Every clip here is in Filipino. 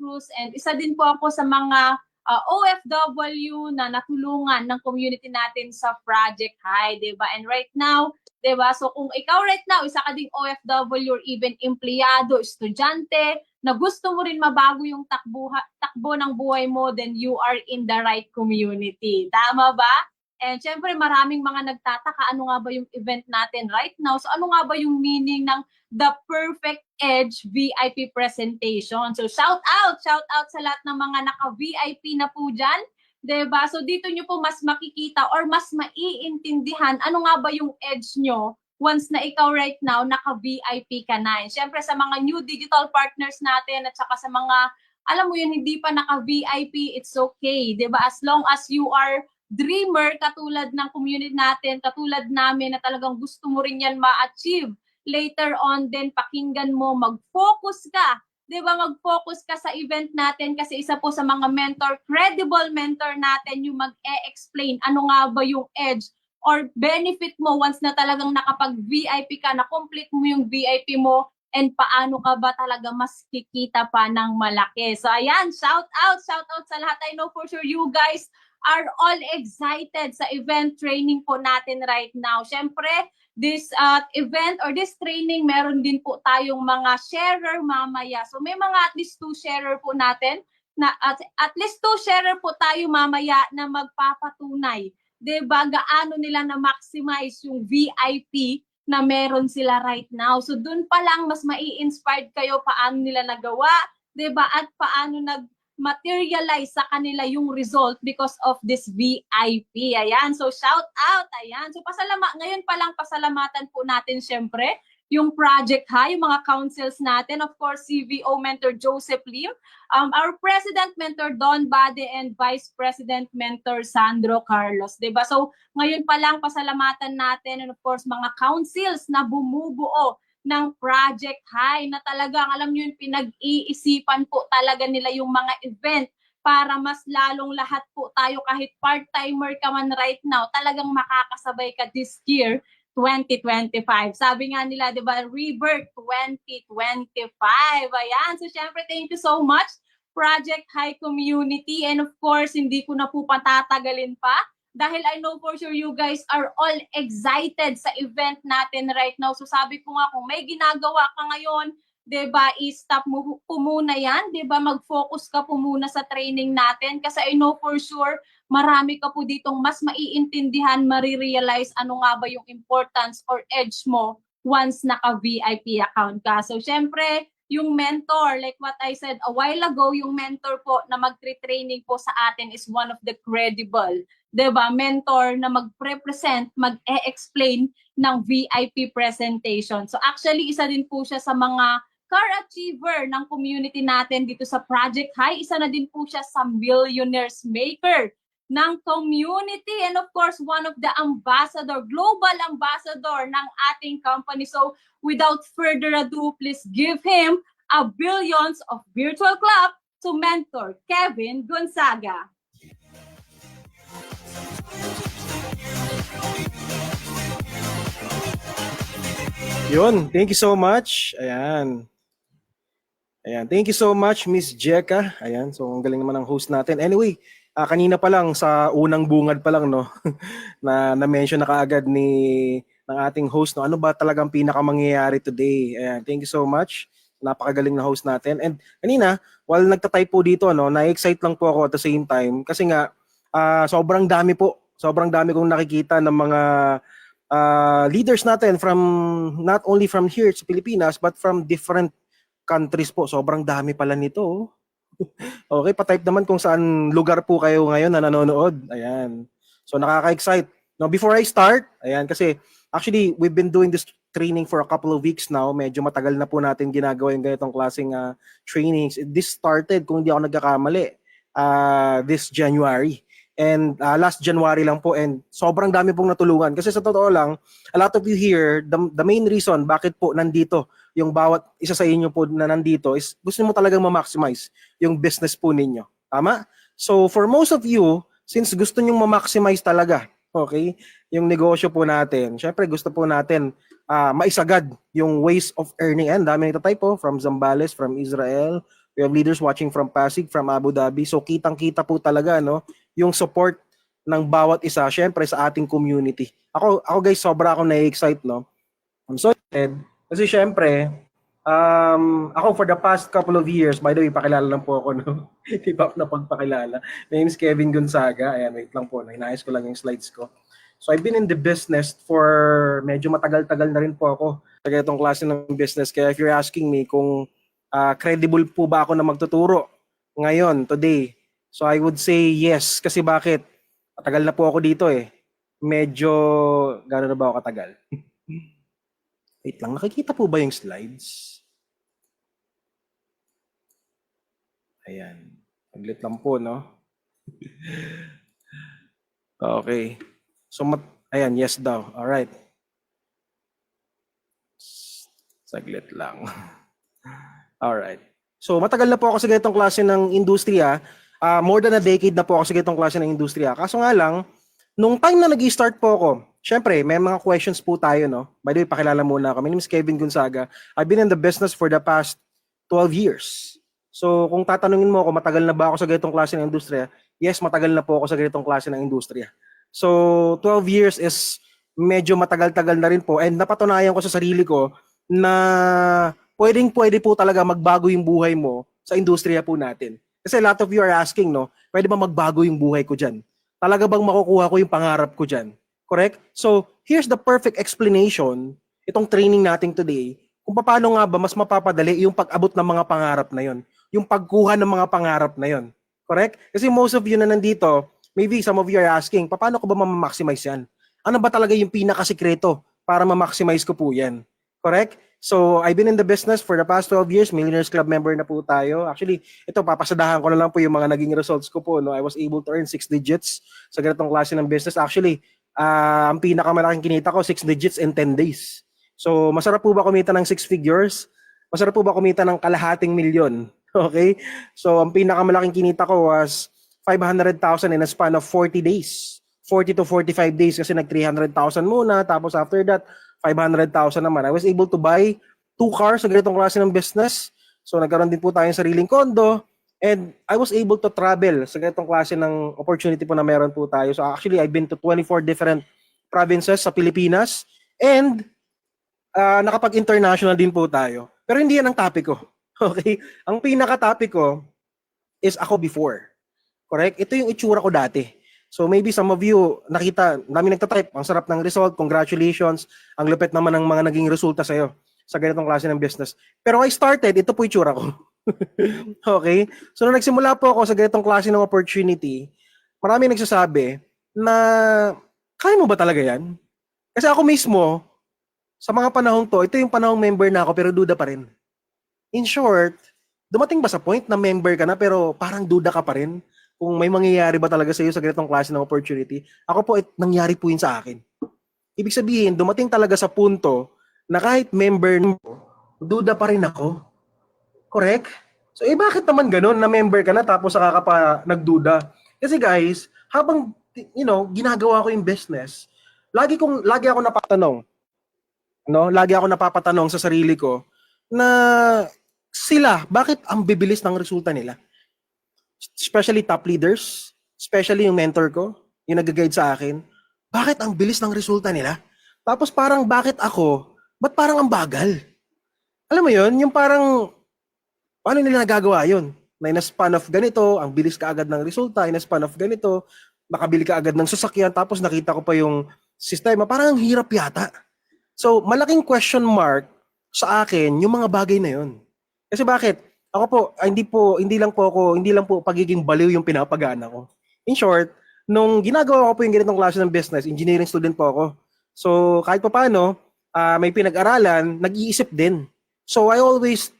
Cruz, and isa din po ako sa mga OFW na natulungan ng community natin sa Project High, di ba? And right now, di ba? So kung ikaw right now, isa ka ding OFW or even empleyado, estudyante, na gusto mo rin mabago yung takbo ng buhay mo, then you are in the right community. Tama ba? And syempre maraming mga nagtataka, ano nga ba yung event natin right now? So ano nga ba yung meaning ng The Perfect Edge VIP presentation? So shout out sa lahat ng mga naka-VIP na po dyan. Diba? So dito nyo po mas makikita or mas maiintindihan ano nga ba yung edge nyo once na ikaw right now naka-VIP ka na. And syempre sa mga new digital partners natin at saka sa mga, alam mo yun, hindi pa naka-VIP, it's okay. Diba? As long as you are dreamer katulad ng community natin, katulad namin na talagang gusto mo rin yan ma-achieve. Later on din, pakinggan mo, mag-focus ka. Diba, mag-focus ka sa event natin kasi isa po sa mga mentor, credible mentor natin yung mag-e-explain ano nga ba yung edge or benefit mo once na talagang nakapag-VIP ka, na-complete mo yung VIP mo, and paano ka ba talaga mas kikita pa ng malaki. So ayan, shout out sa lahat. I know for sure you guys are all excited sa event training po natin right now. Syempre, this event or this training, meron din po tayong mga sharer mamaya. So may mga at least 2 sharer po natin, na at least 2 sharer po tayo mamaya na magpapatunay. Diba, gaano nila na-maximize yung VIP na meron sila right now. So dun pa lang mas mai-inspired kayo paano nila nagawa, diba, at paano materialize sa kanila yung result because of this VIP. Ayan, so shout out. Ayan, so ngayon pa lang pasalamatan po natin syempre yung Project High, yung mga councils natin, of course, CVO Mentor Joseph Lim, our President Mentor Don Bade, and Vice President Mentor Sandro Carlos. Diba? So ngayon pa lang pasalamatan natin, and of course, mga councils na bumubuo ng Project High na talagang, alam nyo, pinag-iisipan po talaga nila yung mga event para mas lalong lahat po tayo, kahit part-timer ka man right now, talagang makakasabay ka this year, 2025. Sabi nga nila, di ba, Rebirth 2025. Ayan. So, syempre, thank you so much, Project High Community. And of course, hindi ko na po patatagalin pa, dahil I know for sure you guys are all excited sa event natin right now. So sabi ko nga, kung may ginagawa ka ngayon, diba, i-stop mo po muna yan, diba, mag-focus ka po muna sa training natin. Kasi I know for sure, marami ka po ditong mas maiintindihan, marirealize ano nga ba yung importance or edge mo once naka-VIP account ka. So syempre, yung mentor, like what I said a while ago, yung mentor po na mag-training po sa atin is one of the credible, diba, mentor na mag-represent, mag-e-explain ng VIP presentation. So actually, isa din po siya sa mga car achiever ng community natin dito sa Project High. Isa na din po siya sa millionaires maker ng community, and of course, one of the ambassador, global ambassador ng ating company. So without further ado, please give him a billions of virtual clap to Mentor Kevin Gonzaga. Yun, thank you so much. Ayan. Ayan, thank you so much, Miss Jeka. Ayan, so ang galing naman ng host natin. Anyway, kanina pa lang sa unang bungad pa lang, no, na-mention na kaagad ng ating host, no, ano ba talagang pinakamangyayari today. Ayan, thank you so much. Napakagaling na host natin. And kanina, while nagtatype po dito, no, na-excite lang po ako at the same time kasi nga sobrang dami kong nakikita ng mga leaders natin from not only from here sa Pilipinas but from different countries po. Sobrang dami pala nito. Okay, pa-type naman kung saan lugar po kayo ngayon na nanonood. Ayan. So nakaka-excite. Now before I start, ayan, kasi actually we've been doing this training for a couple of weeks now. Medyo matagal na po natin ginagawa yung ganitong klaseng trainings. This started, kung hindi ako nagkakamali, this January. And last January lang po, and sobrang dami pong natulungan. Kasi sa totoo lang, a lot of you here, the main reason bakit po nandito yung bawat isa sa inyo po na nandito is gusto mo talagang ma-maximize yung business po ninyo. Tama? So for most of you, since gusto nyo ma-maximize talaga, okay, yung negosyo po natin, syempre gusto po natin maisagad yung ways of earning. And dami nito type po, from Zambales, from Israel, We have leaders watching from Pasig, from Abu Dhabi. So kitang-kita po talaga no, yung support ng bawat isa syempre sa ating community. Ako guys, sobra akong na-excite no. I'm so excited kasi syempre ako for the past couple of years, by the way, pakilala lang po ako, no? Di ba ako napagpakilala? My name is Kevin Gonzaga. Ayan, wait lang po, hinayos ko lang yung slides ko. So I've been in the business for medyo matagal-tagal na rin po ako sa ganitong klase ng business. Kaya if you're asking me kung credible po ba ako na magtuturo ngayon, today, so I would say yes. Kasi bakit? Matagal na po ako dito eh. Medyo, gano'n na ba ako katagal? Wait lang, nakikita po ba yung slides? Ayan. Saglit lang po, no? Okay. So, ayan, yes daw. Alright. Saglit lang. Alright. So, matagal na po ako sa ganitong klase ng industriya. More than a decade na po ako sa ganitong klase ng industriya. Kaso nga lang, nung time na nag-start po ako, syempre, may mga questions po tayo, no? By the way, pakilala muna ako. My name is Kevin Gonzaga. I've been in the business for the past 12 years. So, kung tatanungin mo ako, matagal na ba ako sa ganitong klase ng industriya? Yes, matagal na po ako sa ganitong klase ng industriya. So, 12 years is medyo matagal-tagal na rin po. And napatunayan ko sa sarili ko na pwede po talaga magbago yung buhay mo sa industriya po natin. Kasi a lot of you are asking, no? Pwede ba magbago yung buhay ko dyan? Talaga bang makukuha ko yung pangarap ko dyan? Correct? So, here's the perfect explanation, itong training natin today, kung paano nga ba mas mapapadali yung pag-abot ng mga pangarap na yon, yung pagkuha ng mga pangarap na yon. Correct? Kasi most of you na nandito, maybe some of you are asking, paano ko ba ma-maximize yan? Ano ba talaga yung pinakasikreto para ma-maximize ko po yan? Correct? So, I've been in the business for the past 12 years. Millionaires Club member na po tayo. Actually, ito, papasadahan ko na lang po yung mga naging results ko po. No? I was able to earn 6 digits sa ganitong klase ng business. Actually, ang pinakamalaking kinita ko, 6 digits in 10 days. So, masarap po ba kumita ng 6 figures? Masarap po ba kumita ng kalahating milyon? Okay? So, ang pinakamalaking kinita ko was 500,000 in a span of 40 days. 40 to 45 days kasi nag 300,000 muna. Tapos after that, 500,000 naman. I was able to buy 2 cars sa ganitong klase ng business. So, nagkaroon din po tayong sariling kondo. And I was able to travel sa ganitong klase ng opportunity po na meron po tayo. So actually, I've been to 24 different provinces sa Pilipinas. And nakapag-international din po tayo. Pero hindi yan ang topic ko. Okay? Ang pinaka-topic ko is ako before. Correct? Ito yung itsura ko dati. So maybe some of you nakita, dami nagtatype, ang sarap ng result, congratulations, ang lupit naman ng mga naging resulta sa'yo sa ganitong klase ng business. Pero I started, ito po itsura ko. Okay? So nung nagsimula po ako sa ganitong klase ng opportunity, marami nagsasabi na kaya mo ba talaga yan? Kasi ako mismo, sa mga panahong to, ito yung panahong member na ako pero duda pa rin. In short, dumating ba sa point na member ka na pero parang duda ka pa rin kung may mangyayari ba talaga sa iyo sa ganitong klase ng opportunity? Ako po, nangyari po yun sa akin. Ibig sabihin, dumating talaga sa punto na kahit member mo, duda pa rin ako. Correct? So, bakit naman ganun na member ka na tapos saka ka pa nagduda? Kasi guys, habang, ginagawa ko yung business, lagi ako napatanong, lagi ako napapatanong sa sarili ko na sila, bakit ang bibilis ng resulta nila? Especially top leaders, especially yung mentor ko, yung nag-guide sa akin, bakit ang bilis ng resulta nila? Tapos parang bakit ako, ba't parang ang bagal? Alam mo yun, yung parang, paano nila nagagawa yun? Na in a span of ganito, ang bilis ka agad ng resulta, in a span of ganito, makabili ka agad ng sasakyan, tapos nakita ko pa yung sistema, parang ang hirap yata. So, malaking question mark sa akin yung mga bagay na yun. Kasi bakit? Ako po, hindi lang po pagiging baliw yung pinapagana ko. In short, nung ginagawa ko po yung ganitong klase ng business, engineering student po ako. So, kahit pa paano, may pinag-aralan, nag-iisip din. So, I always,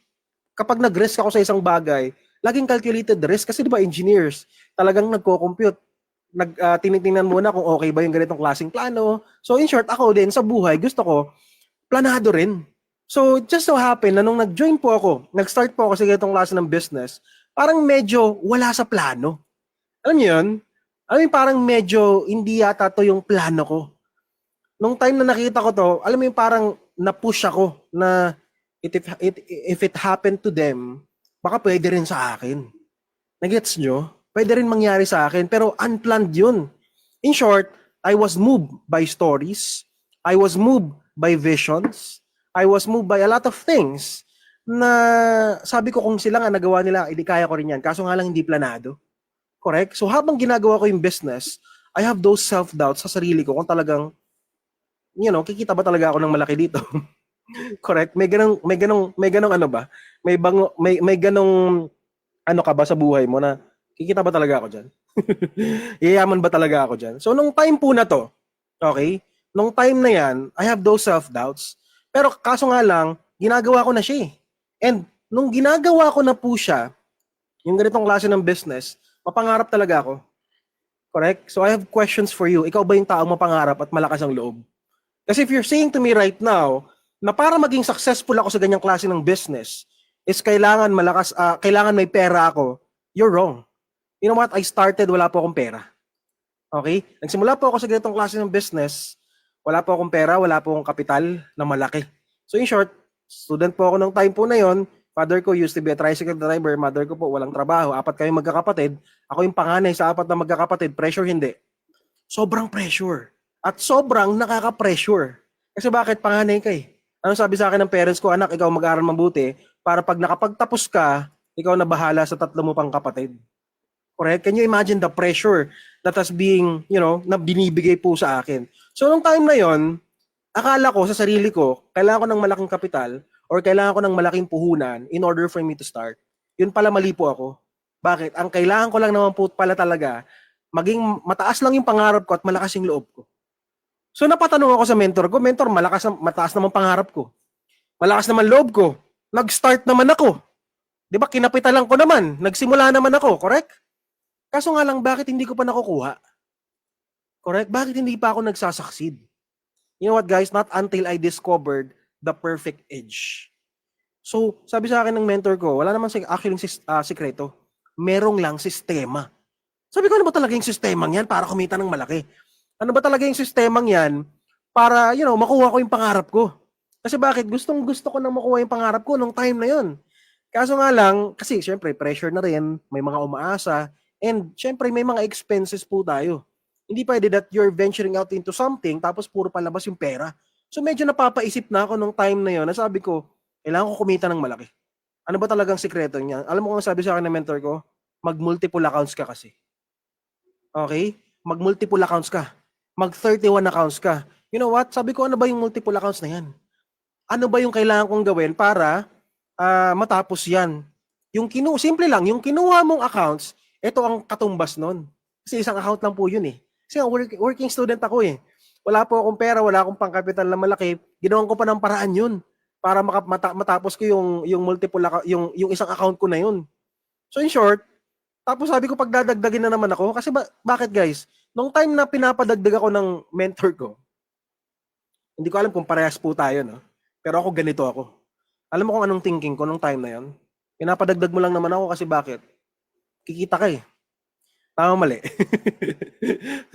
kapag nag-risk ako sa isang bagay, laging calculated risk kasi di ba engineers, talagang nagko-compute. Tinitingnan muna kung okay ba yung ganitong klaseng plano. So, in short, ako din sa buhay, gusto ko, planado rin. So, just so happen na nung nag-join po ako, nag-start po ako sa ganitong klase ng business, parang medyo wala sa plano. Alam niyo yun? Parang medyo hindi yata to yung plano ko. Nung time na nakita ko to, alam mo yung parang na-push ako na if it happened to them, baka pwede rin sa akin. Nagets nyo? Pwede rin mangyari sa akin, pero unplanned yun. In short, I was moved by stories. I was moved by visions. I was moved by a lot of things na sabi ko kung sila nga nagawa nila, hindi kaya ko rin yan. Kaso nga lang hindi planado. Correct? So habang ginagawa ko yung business, I have those self-doubts sa sarili ko kung talagang, kikita ba talaga ako ng malaki dito? Correct? May ganong ano ba? May ganong ano ka ba sa buhay mo na kikita ba talaga ako diyan? Yayaman ba talaga ako diyan? So nung time po na to, okay? Nung time na yan, I have those self-doubts. Pero kaso nga lang, ginagawa ko na siya eh. And nung ginagawa ko na po siya, yung ganitong klase ng business, mapangarap talaga ako. Correct? So I have questions for you. Ikaw ba yung taong mapangarap at malakas ang loob? Kasi if you're saying to me right now, na para maging successful ako sa ganyang klase ng business, is kailangan kailangan may pera ako, you're wrong. You know what? I started, wala po akong pera. Okay? Nagsimula po ako sa ganitong klase ng business, wala po akong pera, wala po akong kapital na malaki. So in short, student po ako nung time po na yon. Father ko used to be a tricycle driver, mother ko po walang trabaho, 4 kami magkakapatid. Ako yung panganay sa 4 na magkakapatid, pressure hindi. Sobrang pressure. At sobrang nakaka-pressure. Kasi bakit panganay ka eh? Ano sabi sa akin ng parents ko, anak, ikaw mag-aaral mabuti para pag nakapagtapos ka, ikaw na bahala sa 3 mo pang kapatid. Correct? Can you imagine the pressure that has being, na binibigay po sa akin? So, nung time na yon, akala ko sa sarili ko, kailangan ko ng malaking kapital or kailangan ko ng malaking puhunan in order for me to start. Yun pala mali po ako. Bakit? Ang kailangan ko lang naman po pala talaga, maging mataas lang yung pangarap ko at malakas yung loob ko. So napatanong ako sa mentor ko, mentor, mataas naman pangarap ko. Malakas naman loob ko. Nag-start naman ako. 'Di ba? Kinapitalan ko naman. Nagsimula naman ako, correct? Kaso nga lang, bakit hindi ko pa nakukuha? Correct? Bakit hindi pa ako nagsasucceed? You know what, guys? Not until I discovered the perfect edge. So, sabi sa akin ng mentor ko, wala naman actually sikreto. Merong lang sistema. Sabi ko, ano ba talaga yung sistemang yan para kumita ng malaki? Ano ba talaga yung sistemang yan para, makuha ko yung pangarap ko? Kasi bakit? Gusto ko nang makuha yung pangarap ko nung time na yon. Kaso nga lang, kasi syempre, pressure na rin, may mga umaasa, and syempre, may mga expenses po tayo. Hindi pwede that you're venturing out into something, tapos puro palabas yung pera. So medyo napapaisip na ako nung time na yon. Nasabi ko, kailangan ko kumita ng malaki. Ano ba talagang sikreto niya? Alam mo kung sabi sa akin ng mentor ko? Mag-multiple accounts ka kasi. Okay? Mag-multiple accounts ka. Mag-31 accounts ka. You know what? Sabi ko, ano ba yung multiple accounts na yan? Ano ba yung kailangan kong gawin para matapos yan? Simple lang, yung kinuha mong accounts, ito ang katumbas nun. Kasi isang account lang po yun eh. Kasi working student ako eh. Wala po akong pera, wala akong pangkapital na malaki. Ginawan ko pa ng paraan yun para matapos ko yung multiple yung isang account ko na yun. So in short, tapos sabi ko pagdadagdagin na naman ako kasi bakit guys? Nung time na pinapadagdag ako ng mentor ko, hindi ko alam kung parehas po tayo, no? Pero ako ganito ako. Alam mo kung anong thinking ko nung time na yon? Pinapadagdag mo lang naman ako kasi bakit? Kikita ka eh. Tama mali.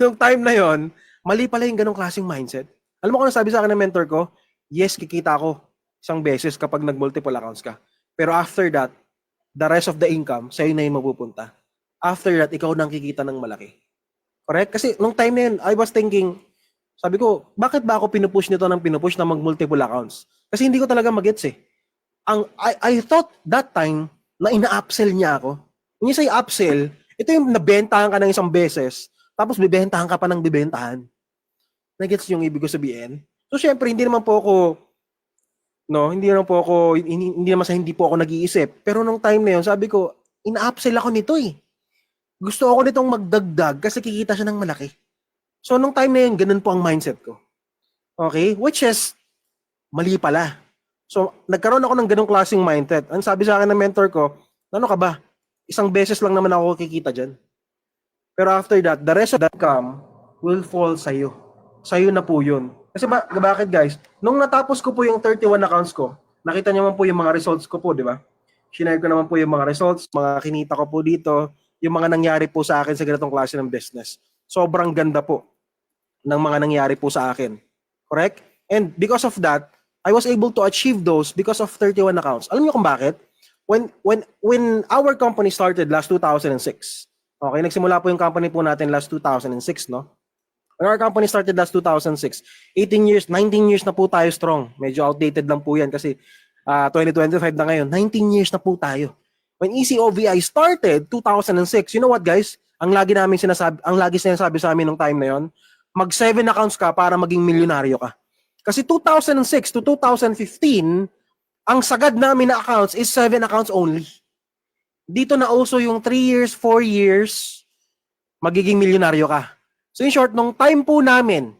Nung time na yon, mali pala yung ganong klaseng mindset. Alam mo kung ano sabi sa akin ng mentor ko? Yes, kikita ako isang beses kapag nag-multiple accounts ka. Pero after that, the rest of the income, sa'yo na yung mapupunta. After that, ikaw nang kikita ng malaki. Correct? Kasi nung time na yun, I was thinking, sabi ko, bakit ba ako pinupush nito ng pinupush na mag-multiple accounts? Kasi hindi ko talaga magets eh. I thought that time na ina-upsell niya ako. When you say upsell, ito yung nabentahan ka ng isang beses, tapos bibentahan ka pa ng bibentahan. Nagets yung ibig ko sabihin? So syempre, hindi naman po ako nag-iisip. Pero nung time na yun, sabi ko, ina-upsell ako nito eh. Gusto ako nitong magdagdag kasi kikita siya ng malaki. So nung time na yun, ganun po ang mindset ko. Okay? Which is, mali pala. So nagkaroon ako ng ganung klaseng mindset. Ang sabi sa akin ng mentor ko, ano ka ba? Isang beses lang naman ako kikita dyan. Pero after that, the rest of that income will fall sa'yo. Sa'yo na po yun. Kasi bakit guys? Nung natapos ko po yung 31 accounts ko, nakita niyo naman po yung mga results ko po, di ba? Shinare ko naman po yung mga results, mga kinita ko po dito, yung mga nangyari po sa akin sa ganitong klase ng business. Sobrang ganda po ng mga nangyari po sa akin. Correct? And because of that, I was able to achieve those because of 31 accounts. Alam niyo kung bakit? when our company started last 2006, okay, nagsimula po yung company po natin last 2006, no? When our company started last 2006, 18 years, 19 years na po tayo strong. Medyo outdated lang po yan kasi 2025 na ngayon. 19 years na po tayo. When ECOVI started, 2006, you know what guys? Ang lagi sinasabi sa amin nung time na yon, mag 7 accounts ka para maging milyonaryo ka. Kasi 2006 to 2015, ang sagad namin na accounts is 7 accounts only. Dito na also yung 3 years, 4 years, magiging milyonaryo ka. So in short, nung time po namin,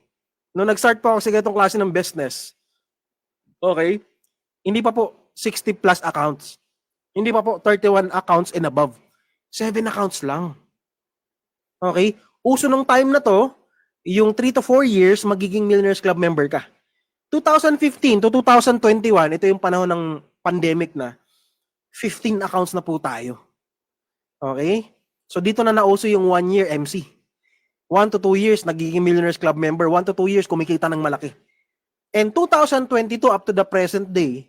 nung nag-start po ako sa ganitong klase ng business, okay, hindi pa po 60 plus accounts. Hindi pa po 31 accounts and above. 7 accounts lang. Okay? Uso nung time na to, yung 3 to 4 years, magiging Millionaires Club member ka. 2015 to 2021, ito yung panahon ng pandemic na, 15 accounts na po tayo. Okay? So dito na nauso yung 1 year MC. 1 to 2 years, nagiging Millionaires Club member. 1 to 2 years, kumikita ng malaki. And 2022 up to the present day,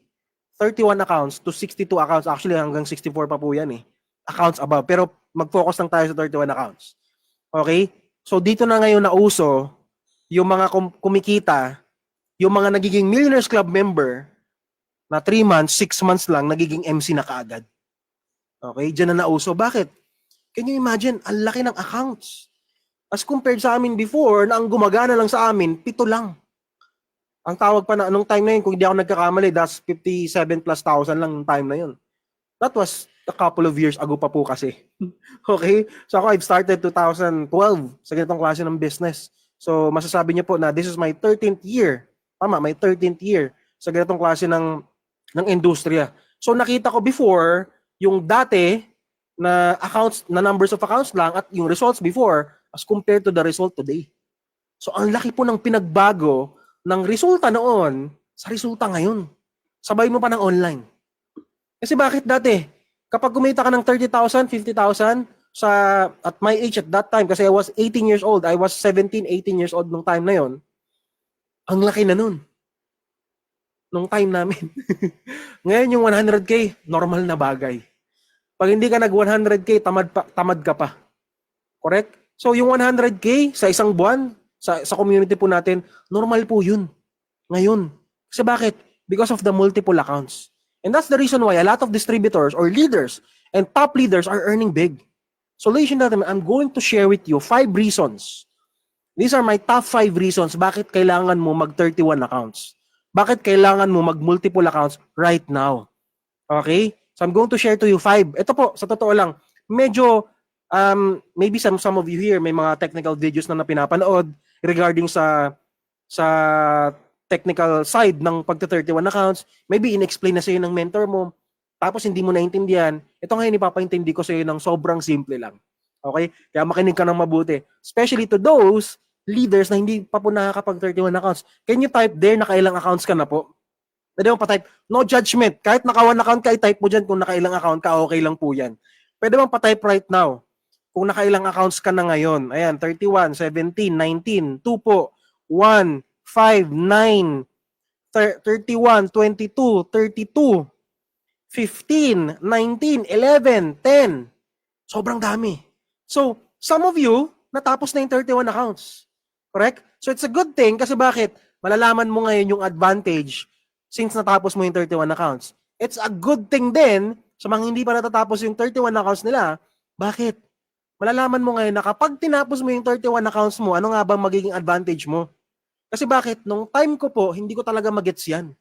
31 accounts to 62 accounts. Actually, hanggang 64 pa po yan eh. Accounts above. Pero mag-focus lang tayo sa 31 accounts. Okay? So dito na ngayon nauso yung mga kumikita, yung mga nagiging Millionaires Club member na 3 months, 6 months lang, nagiging MC na kaagad. Okay? Diyan na nauso. Bakit? Can you imagine? Ang laki ng accounts. As compared sa amin before, na ang gumagana lang sa amin, 7 lang. Ang tawag pa na, anong time na yun, kung hindi ako nagkakamali, that's 57 plus thousand lang yung time na yun. That was a couple of years ago pa po kasi. Okay? So ako, I've started 2012 sa ganitong klase ng business. So masasabi niyo po na this is my 13th year. Tama, my 13th year sa ganitong klase ng industriya. So nakita ko before, yung dati na accounts, na numbers of accounts lang at yung results before as compared to the result today. So ang laki po ng pinagbago ng resulta noon sa resulta ngayon. Sabay mo pa ng online. Kasi bakit dati? Kapag kumita ka ng 30,000, 50,000 at my age at that time, kasi I was 18 years old, I was 17, 18 years old nung time na yon. Ang laki na nun. Nung time namin. Ngayon yung 100K, normal na bagay. Pag hindi ka nag 100K, tamad ka pa. Correct? So yung 100K sa isang buwan, sa community po natin, normal po yun. Ngayon. Kasi bakit? Because of the multiple accounts. And that's the reason why a lot of distributors or leaders and top leaders are earning big. So ladies and gentlemen, I'm going to share with you 5 reasons. These are my top 5 reasons bakit kailangan mo mag 31 accounts. Bakit kailangan mo mag multiple accounts right now. Okay? So I'm going to share to you 5. Ito po, sa totoo lang, medyo maybe some of you here may mga technical videos na pinapanood regarding sa technical side ng pagta-31 accounts. Maybe in-explain na sa'yo ng mentor mo, tapos hindi mo naintindihan. Ito ngayon ipapaintindi ko sa'yo ng sobrang simple lang. Okay? Kaya makinig ka ng mabuti. Especially to those leaders na hindi pa po nakakapag-31 accounts. Can you type there nakailang accounts ka na po? Pwede mo pa-type, no judgment. Kahit naka-1 account ka, i-type mo dyan kung nakailang account ka, okay lang po yan. Pwede mo pa-type right now. Kung nakailang accounts ka na ngayon. Ayan, 31, 17, 19, 2 po, 1, 5, 9, 31, 22, 32, 15, 19, 11, 10. Sobrang dami. So, some of you, natapos na yung 31 accounts. Correct? So, it's a good thing kasi bakit? Malalaman mo ngayon yung advantage since natapos mo yung 31 accounts. It's a good thing din sa mga hindi pa natatapos yung 31 accounts nila. Bakit? Malalaman mo ngayon na kapag tinapos mo yung 31 accounts mo, ano nga bang magiging advantage mo? Kasi bakit? Nung time ko po, hindi ko talaga magets yan.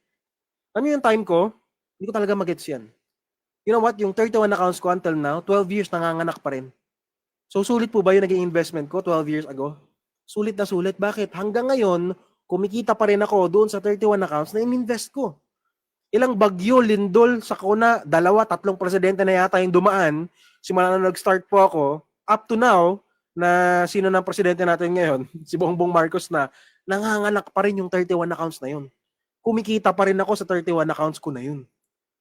Ano yung time ko? Hindi ko talaga magets yan. You know what? Yung 31 accounts ko until now, 12 years nanganganak pa rin. So, sulit po ba yung naging investment ko 12 years ago? Sulit na sulit. Bakit? Hanggang ngayon, kumikita pa rin ako doon sa 31 accounts na in-invest ko. Ilang bagyo, lindol, sakuna, 2, 3 presidente na yata yung dumaan. Simula na nag-start po ako, up to now, na sino ng presidente natin ngayon, si Bongbong Marcos na, nanganganak pa rin yung 31 accounts na yun. Kumikita pa rin ako sa 31 accounts ko na yun.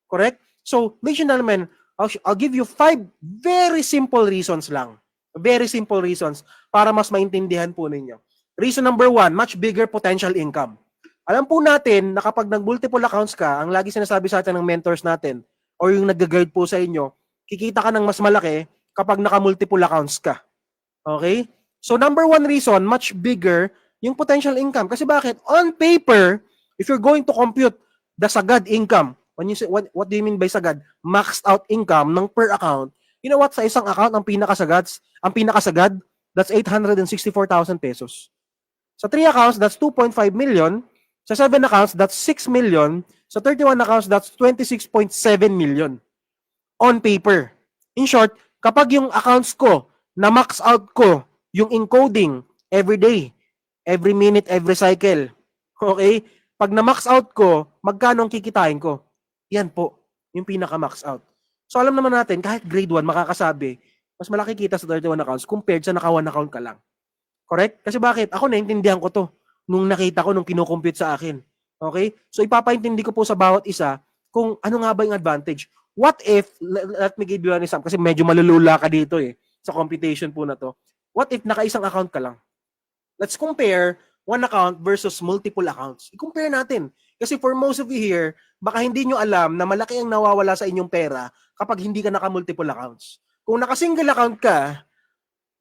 Correct? So, ladies and gentlemen, I'll give you 5 very simple reasons lang. Very simple reasons para mas maintindihan po ninyo. Reason number 1, much bigger potential income. Alam po natin na kapag nag-multiple accounts ka, ang lagi sinasabi sa atin ng mentors natin, or yung nag-guide po sa inyo, kikita ka ng mas malaki kapag naka-multiple accounts ka. Okay? So number one reason, much bigger yung potential income. Kasi bakit? On paper, if you're going to compute the sagad income, when you say, what do you mean by sagad? Maxed out income ng per account. You know what? Sa isang account, ang pinakasagad, that's 864,000 pesos. Sa 3 accounts, that's 2.5 million. Sa 7 accounts, that's 6 million. Sa 31 accounts, that's 26.7 million. On paper. In short, kapag yung accounts ko, na max out ko, yung encoding, every day, every minute, every cycle. Okay? Pag na-max out ko, magkano ang kikitain ko? Yan po, yung pinaka-max out. So alam naman natin, kahit grade 1, makakasabi, mas malaki kita sa 31 accounts compared sa naka 1 account ka lang. Correct? Kasi bakit? Ako naintindihan ko to nung nakita ko, nung kinocompute sa akin. Okay? So ipapaintindi ko po sa bawat isa kung ano nga ba yung advantage. What if, let me give you an example, kasi medyo malulula ka dito sa computation po na to. What if naka-isang account ka lang? Let's compare one account versus multiple accounts. I-compare natin. Kasi for most of you here, baka hindi nyo alam na malaki ang nawawala sa inyong pera kapag hindi ka naka-multiple accounts. Kung naka-single account ka,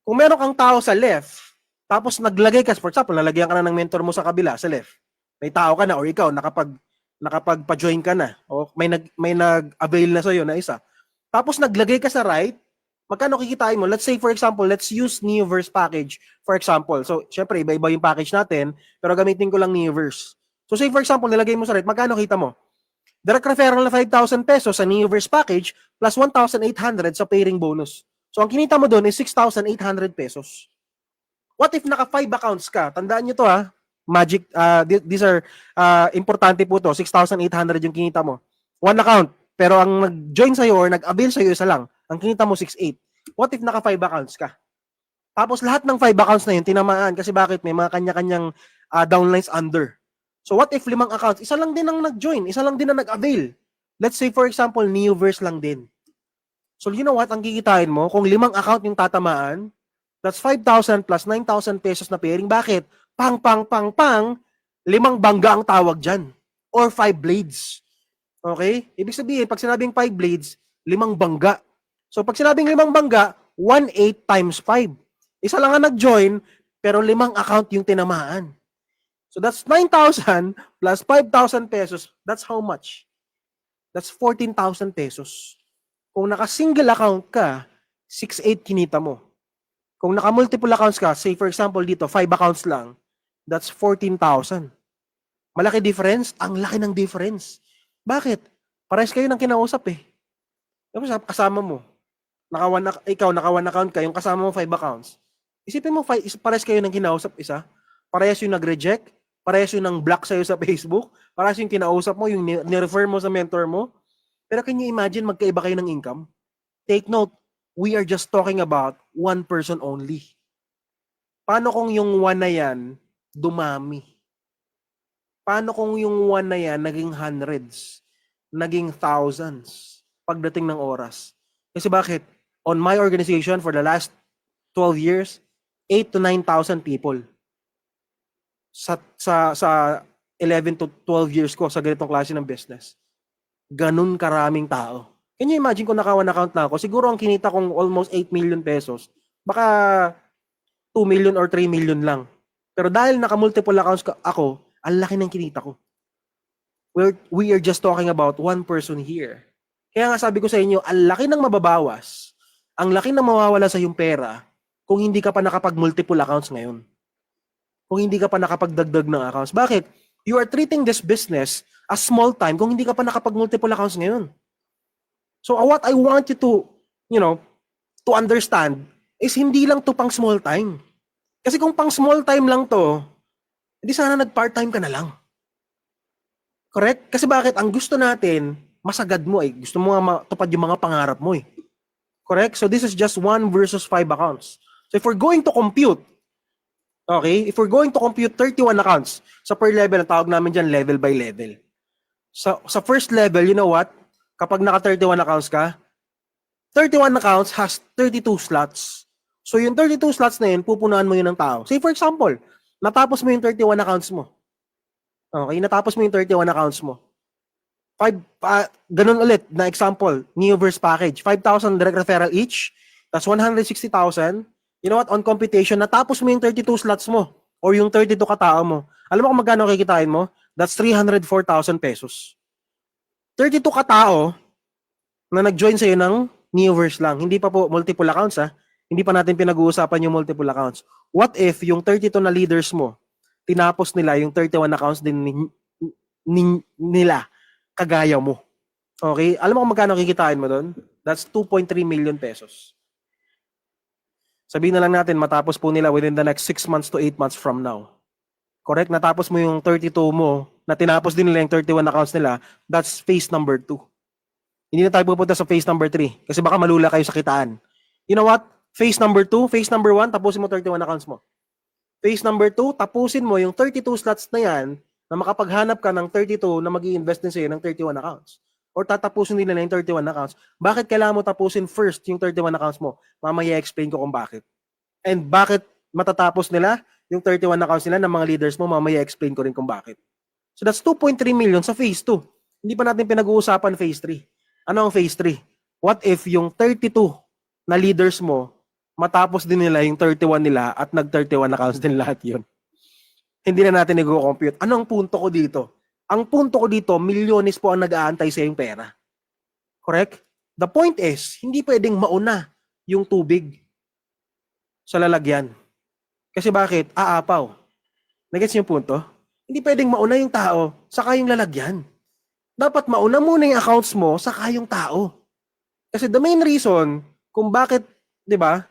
kung meron kang tao sa left, tapos naglagay ka, for example, nalagyan ka na ng mentor mo sa kabila, sa left. May tao ka na or ikaw, nakapag-pa-join ka na. O may nag-avail na sa'yo na isa. Tapos naglagay ka sa right, magkano kikitain mo? Let's say, for example, let's use Neoverse package, for example. So, syempre, iba-iba yung package natin, pero gamitin ko lang Neoverse. So, say, for example, nilagay mo sa right, magkano kita mo? Direct referral na 5,000 pesos sa Neoverse package plus 1,800 sa pairing bonus. So, ang kinita mo doon is 6,800 pesos. What if naka 5 accounts ka? Tandaan nyo to Magic, these are, importante po to. 6,800 yung kinita mo. One account. Pero ang nag-join sa'yo or nag-avail sa'yo isa lang. Ang kinita mo 6,800. What if naka 5 accounts ka? Tapos lahat ng 5 accounts na yun, tinamaan. Kasi bakit? May mga kanya-kanyang downlines under. So what if 5 accounts? Isa lang din ang nag-join. Isa lang din ang nag-avail. Let's say for example, Neoverse lang din. So you know what? Ang kikitain mo, kung 5 account yung tatamaan, that's 5,000 plus 9,000 pesos na pairing. Bakit? Pang, 5 bangga ang tawag dyan. Or 5 blades. Okay? Ibig sabihin, pag sinabing 5 blades, 5 bangga. So pag sinabing 5 bangga, 1/8 times 5. Isa lang ang nag-join, pero 5 account yung tinamaan. So that's 9,000 plus 5,000 pesos. That's how much? That's 14,000 pesos. Kung naka-single account ka, 6,800 kinita mo. Kung naka-multiple accounts ka, say for example dito, 5 accounts lang, that's 14,000. Malaki difference? Ang laki ng difference. Bakit? Parehas kayo ng kinausap Tapos kasama mo, ikaw naka 1 account ka, yung kasama mo 5 accounts. Isipin mo, parehas kayo ng kinausap isa. Parehas yung nag-reject, parehas yung nang-block sa'yo sa Facebook, parehas yung kinausap mo, yung ni-refer mo sa mentor mo. Pero can you imagine magkaiba kayo ng income? Take note, we are just talking about one person only. Paano kung yung one na yan, dumami? Paano kung yung one na yan, naging hundreds, naging thousands, pagdating ng oras? Kasi bakit? On my organization, for the last 12 years, 8 to 9,000 people. Sa 11 to 12 years ko sa ganitong klase ng business. Ganun karaming tao. Can you imagine kung naka-1 account na ako? Siguro ang kinita kong almost 8 million pesos. Baka 2 million or 3 million lang. Pero dahil naka-multiple accounts ako, ang laki ng kinita ko. We are just talking about one person here. Kaya nga sabi ko sa inyo, ang laki ng mababawas, ang laki ng mawawala sa iyong pera kung hindi ka pa nakapag-multiple accounts ngayon. Kung hindi ka pa nakapagdagdag ng accounts. Bakit? You are treating this business as small time kung hindi ka pa nakapag-multiple accounts ngayon. So what I want you to, to understand is hindi lang to pang small time. Kasi kung pang small time lang to, hindi sana nag-part-time ka na lang. Correct? Kasi bakit? Ang gusto natin, masagad mo Gusto mo nga matupad yung mga pangarap mo Correct? So this is just 1 versus 5 accounts. So if we're going to compute, okay, if we're going to compute 31 accounts, sa per level, ang tawag namin dyan, level by level. Sa first level, you know what? Kapag naka 31 accounts ka, 31 accounts has 32 slots. So yung 32 slots na yun, pupunuan mo yun ng tao. Say for example, natapos mo yung 31 accounts mo. Okay, natapos mo yung 31 accounts mo. Ganun ulit na example, Neoverse package, 5,000 direct referral each, that's 160,000. You know what, on computation, natapos mo yung 32 slots mo or yung 32 katao mo. Alam mo kung magkano kikitain mo? That's 304,000 pesos. 32 katao na nag-join sa'yo ng Neoverse lang. Hindi pa po multiple accounts ha. Hindi pa natin pinag-uusapan yung multiple accounts. What if yung 32 na leaders mo, tinapos nila yung 31 accounts din nila kagaya mo? Okay? Alam mo kung magkano kikitain mo doon? That's 2.3 million pesos. Sabihin na lang natin, matapos po nila within the next 6 months to 8 months from now. Correct? Natapos mo yung 32 mo, na tinapos din nila yung 31 accounts nila, that's phase number 2. Hindi na tayo pupunta sa phase number 3 kasi baka malula kayo sa kitaan. You know what? Phase number 2, phase number 1, tapusin mo 31 accounts mo. Phase number 2, tapusin mo yung 32 slots na yan na makapaghanap ka ng 32 na mag-i-invest din sa'yo ng 31 accounts. Or tatapusin nila yung 31 accounts. Bakit kailangan mo tapusin first yung 31 accounts mo? Mamaya explain ko kung bakit. And bakit matatapos nila yung 31 accounts nila ng mga leaders mo? Mamaya explain ko rin kung bakit. So that's 2.3 million sa phase 2. Hindi pa natin pinag-uusapan phase 3. Ano ang phase 3? What if yung 32 na leaders mo, matapos din nila yung 31 nila at nag-31 accounts din lahat yun? Hindi na natin i-compute. Ano ang punto ko dito? Ang punto ko dito, milyones po ang nag-aantay sa yung pera. Correct? The point is, hindi pwedeng mauna yung tubig sa lalagyan. Kasi bakit? Aapaw. Nagets yung punto? Hindi pwedeng mauna yung tao, saka yung lalagyan. Dapat mauna muna yung accounts mo, saka yung tao. Kasi the main reason kung bakit, di ba,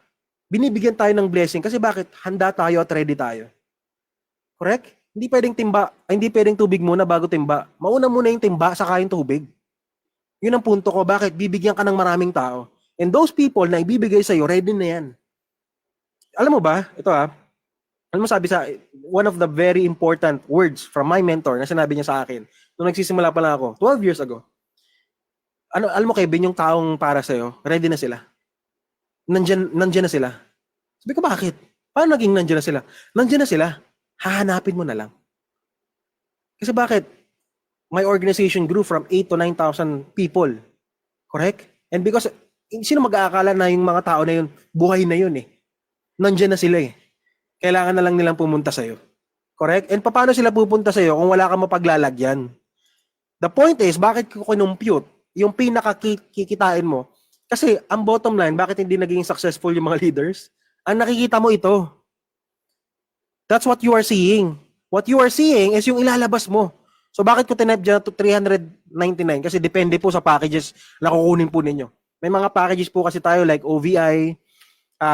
binibigyan tayo ng blessing, kasi bakit? Handa tayo at ready tayo. Correct? Hindi pwedeng tubig muna bago timba. Mauna muna yung timba, saka yung tubig. Yun ang punto ko. Bakit? Bibigyan ka ng maraming tao. And those people na ibibigay sa'yo, ready na yan. Alam mo ba? Ito alam mo sabi sa, one of the very important words from my mentor na sinabi niya sa akin, nung nagsisimula pa lang ako, 12 years ago. Alam mo Kevin, yung taong para sa'yo, ready na sila. Nandyan na sila. Sabi ko, bakit? Paano naging nandyan na sila? Nandyan na sila. Hahanapin mo na lang. Kasi bakit? My organization grew from 8 to 9,000 people. Correct? And because, sino mag-aakala na yung mga tao na yun, buhay na yun eh. Nandiyan na sila eh. Kailangan na lang nilang pumunta sa'yo. Correct? And paano sila pupunta sa'yo kung wala kang mapaglalagyan? The point is, bakit ko kinumpute yung pinakakikitain mo? Kasi ang bottom line, bakit hindi naging successful yung mga leaders? Ang nakikita mo ito. That's what you are seeing. What you are seeing is yung ilalabas mo. So bakit ko tinype dyan to 399? Kasi depende po sa packages na kukunin po ninyo. May mga packages po kasi tayo like OVI,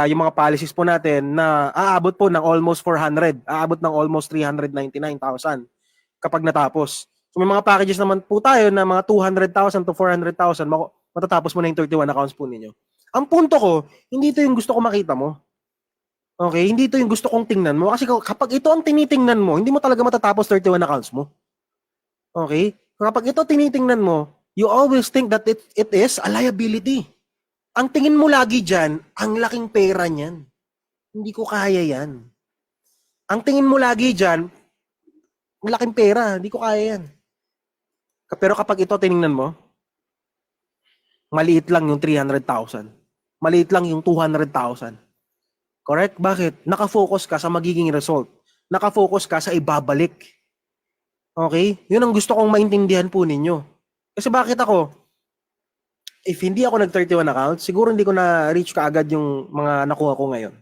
yung mga policies po natin na aabot po ng almost 400, aabot ng almost 399,000 kapag natapos. So may mga packages naman po tayo na mga 200,000 to 400,000, matatapos mo na yung 31 accounts po ninyo. Ang punto ko, hindi ito yung gusto ko makita mo. Okay, hindi ito yung gusto kong tingnan mo. Kasi kapag ito ang tinitingnan mo, hindi mo talaga matatapos 31 accounts mo. Okay? Kapag ito tinitingnan mo, you always think that it is a liability. Ang tingin mo lagi dyan, ang laking pera niyan. Hindi ko kaya yan. Ang tingin mo lagi dyan, ang laking pera, hindi ko kaya yan. Pero kapag ito tiningnan mo, maliit lang yung 300,000. Maliit lang yung 200,000. Correct? Bakit? Nakafocus ka sa magiging result. Nakafocus ka sa ibabalik. Okay? Yun ang gusto kong maintindihan po ninyo. Kasi bakit ako? If hindi ako nag-31 accounts, siguro hindi ko na-reach kaagad yung mga nakuha ko ngayon.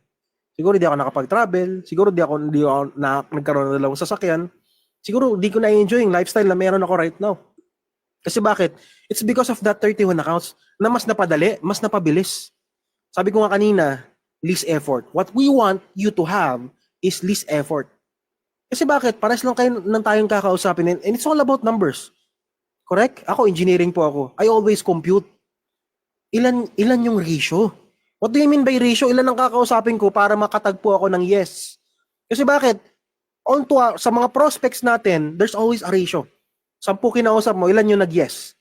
Siguro hindi ako nakapag-travel. Siguro hindi ako nagkaroon ng dalawang sasakyan. Siguro hindi ko na-enjoy yung lifestyle na meron ako right now. Kasi bakit? It's because of that 31 accounts na mas napadali, mas napabilis. Sabi ko nga kanina, least effort. What we want you to have is least effort. Kasi bakit? Pares lang kayo nang tayong kakausapin and it's all about numbers. Correct? Ako, engineering po ako. I always compute. Ilan yung ratio? What do you mean by ratio? Ilan ang kakausapin ko para makatagpo ako ng yes? Kasi bakit? Sa mga prospects natin, there's always a ratio. 10 kinausap mo, ilan yung nag-yes?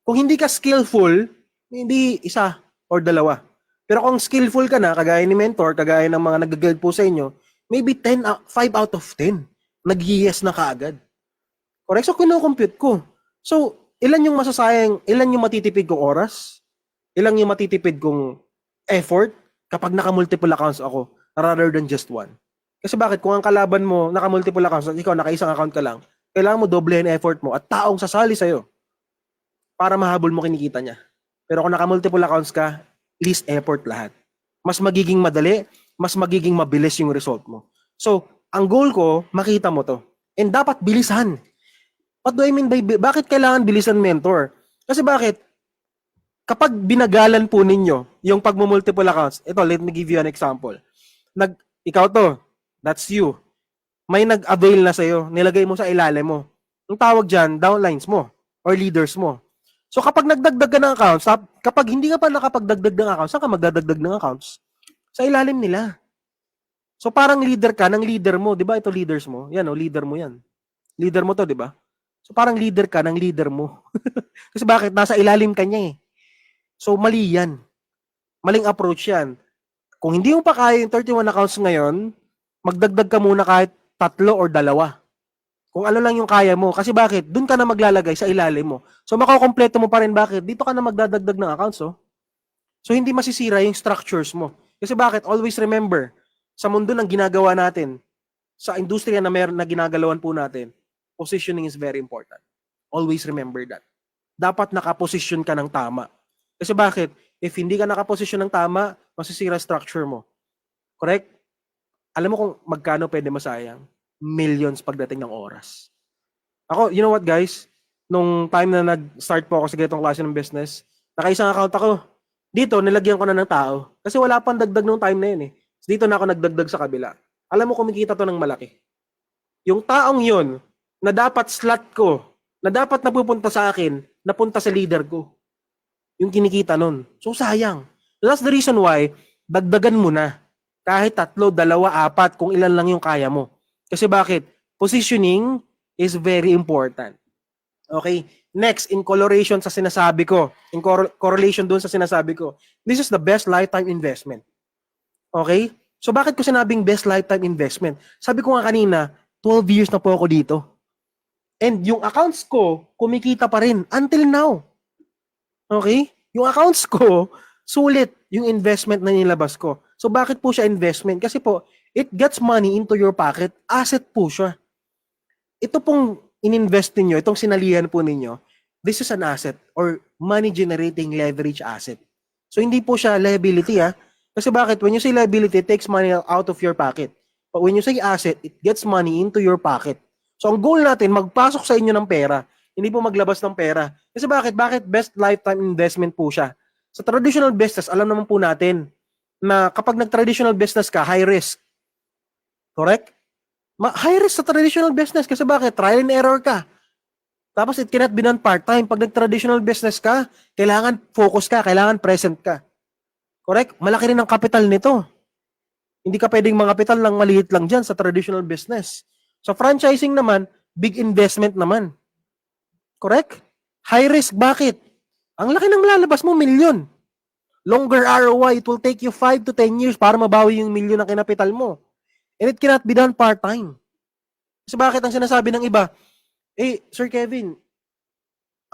Kung hindi ka skillful, hindi isa or dalawa. Pero kung skillful ka na, kagaya ni mentor, kagaya ng mga nag-guide po sa inyo, maybe 5 out of 10 nag-yes na kaagad. Correct? So, kinukompute ko. So, ilan yung masasayang, ilan yung matitipid kong oras? Ilan yung matitipid kong effort kapag naka-multiple accounts ako rather than just one? Kasi bakit? Kung ang kalaban mo naka-multiple accounts at ikaw naka-isang account ka lang, kailangan mo doblehin effort mo at taong sasali sa'yo para mahabol mo kinikita niya. Pero kung naka-multiple accounts ka, least effort lahat. Mas magiging madali, mas magiging mabilis yung result mo. So, ang goal ko, makita mo to. And dapat bilisan. What do I mean by, bakit kailangan bilisan, mentor? Kasi bakit? Kapag binagalan po ninyo yung pag-multiple accounts, ito, let me give you an example. Ikaw to, that's you. May nag-avail na sa'yo, nilagay mo sa ilalim mo. Ang tawag dyan, downlines mo or leaders mo. So kapag nagdagdag ka ng accounts, kapag hindi ka pa nakapagdagdag ng accounts, saan ka magdadagdag ng accounts? Sa ilalim nila. So parang leader ka ng leader mo, 'di ba? Ito leaders mo. Yan leader mo 'yan. Leader mo 'to, 'di ba? So parang leader ka ng leader mo. Kasi bakit? Nasa ilalim ka niya eh. So mali 'yan. Maling approach 'yan. Kung hindi mo pa kaya yung 31 accounts ngayon, magdagdag ka muna kahit 3 or 2. Kung ano lang yung kaya mo. Kasi bakit? Doon ka na maglalagay sa ilalim mo. So makukompleto mo pa rin bakit? Dito ka na magdadagdag ng accounts, oh. So hindi masisira yung structures mo. Kasi bakit? Always remember, sa mundo ng ginagawa natin, sa industriya na meron na ginagalawan po natin, positioning is very important. Always remember that. Dapat nakaposisyon ka ng tama. Kasi bakit? If hindi ka nakaposisyon ng tama, masisira structure mo. Correct? Alam mo kung magkano pwede masayang? Millions pagdating ng oras. Ako, you know what guys? Nung time na nag-start po ako sa ganitong klase ng business, naka-isang account ako. Dito, nilagyan ko na ng tao. Kasi wala pang dagdag nung time na yun eh. Dito na ako nagdagdag sa kabila. Alam mo, kumikita to ng malaki. Yung taong yun, na dapat slot ko, na dapat napupunta sa akin, napunta sa leader ko. Yung kinikita nun. So, sayang. That's the reason why, dagdagan mo na. Kahit 3, 2, 4, kung ilan lang yung kaya mo. Kasi bakit? Positioning is very important. Okay? Next, in correlation sa sinasabi ko, in correlation doon sa sinasabi ko, this is the best lifetime investment. Okay? So bakit ko sinabing best lifetime investment? Sabi ko nga kanina, 12 years na po ako dito. And yung accounts ko, kumikita pa rin until now. Okay? Yung accounts ko, sulit yung investment na nilabas ko. So bakit po siya investment? Kasi po, it gets money into your pocket. Asset po siya. Ito pong ininvest ninyo, itong sinalihan po ninyo, this is an asset or money-generating leverage asset. So hindi po siya liability ha. Kasi bakit? When you say liability, it takes money out of your pocket. But when you say asset, it gets money into your pocket. So ang goal natin, magpasok sa inyo ng pera. Hindi po maglabas ng pera. Kasi bakit? Bakit best lifetime investment po siya? Sa traditional business, alam naman po natin na kapag nag-traditional business ka, high risk. Correct? High risk sa traditional business kasi bakit? Trial and error ka. Tapos it cannot be done part-time. Pag nag-traditional business ka, kailangan focus ka, kailangan present ka. Correct? Malaki rin ang capital nito. Hindi ka pwedeng mga capital lang maliit lang dyan sa traditional business. Sa franchising naman, big investment naman. Correct? High risk, bakit? Ang laki ng lalabas mo, milyon. Longer ROI, it will take you 5 to 10 years para mabawi yung milyon na kinapital mo. And it cannot be done part-time. Kasi bakit ang sinasabi ng iba, Sir Kevin,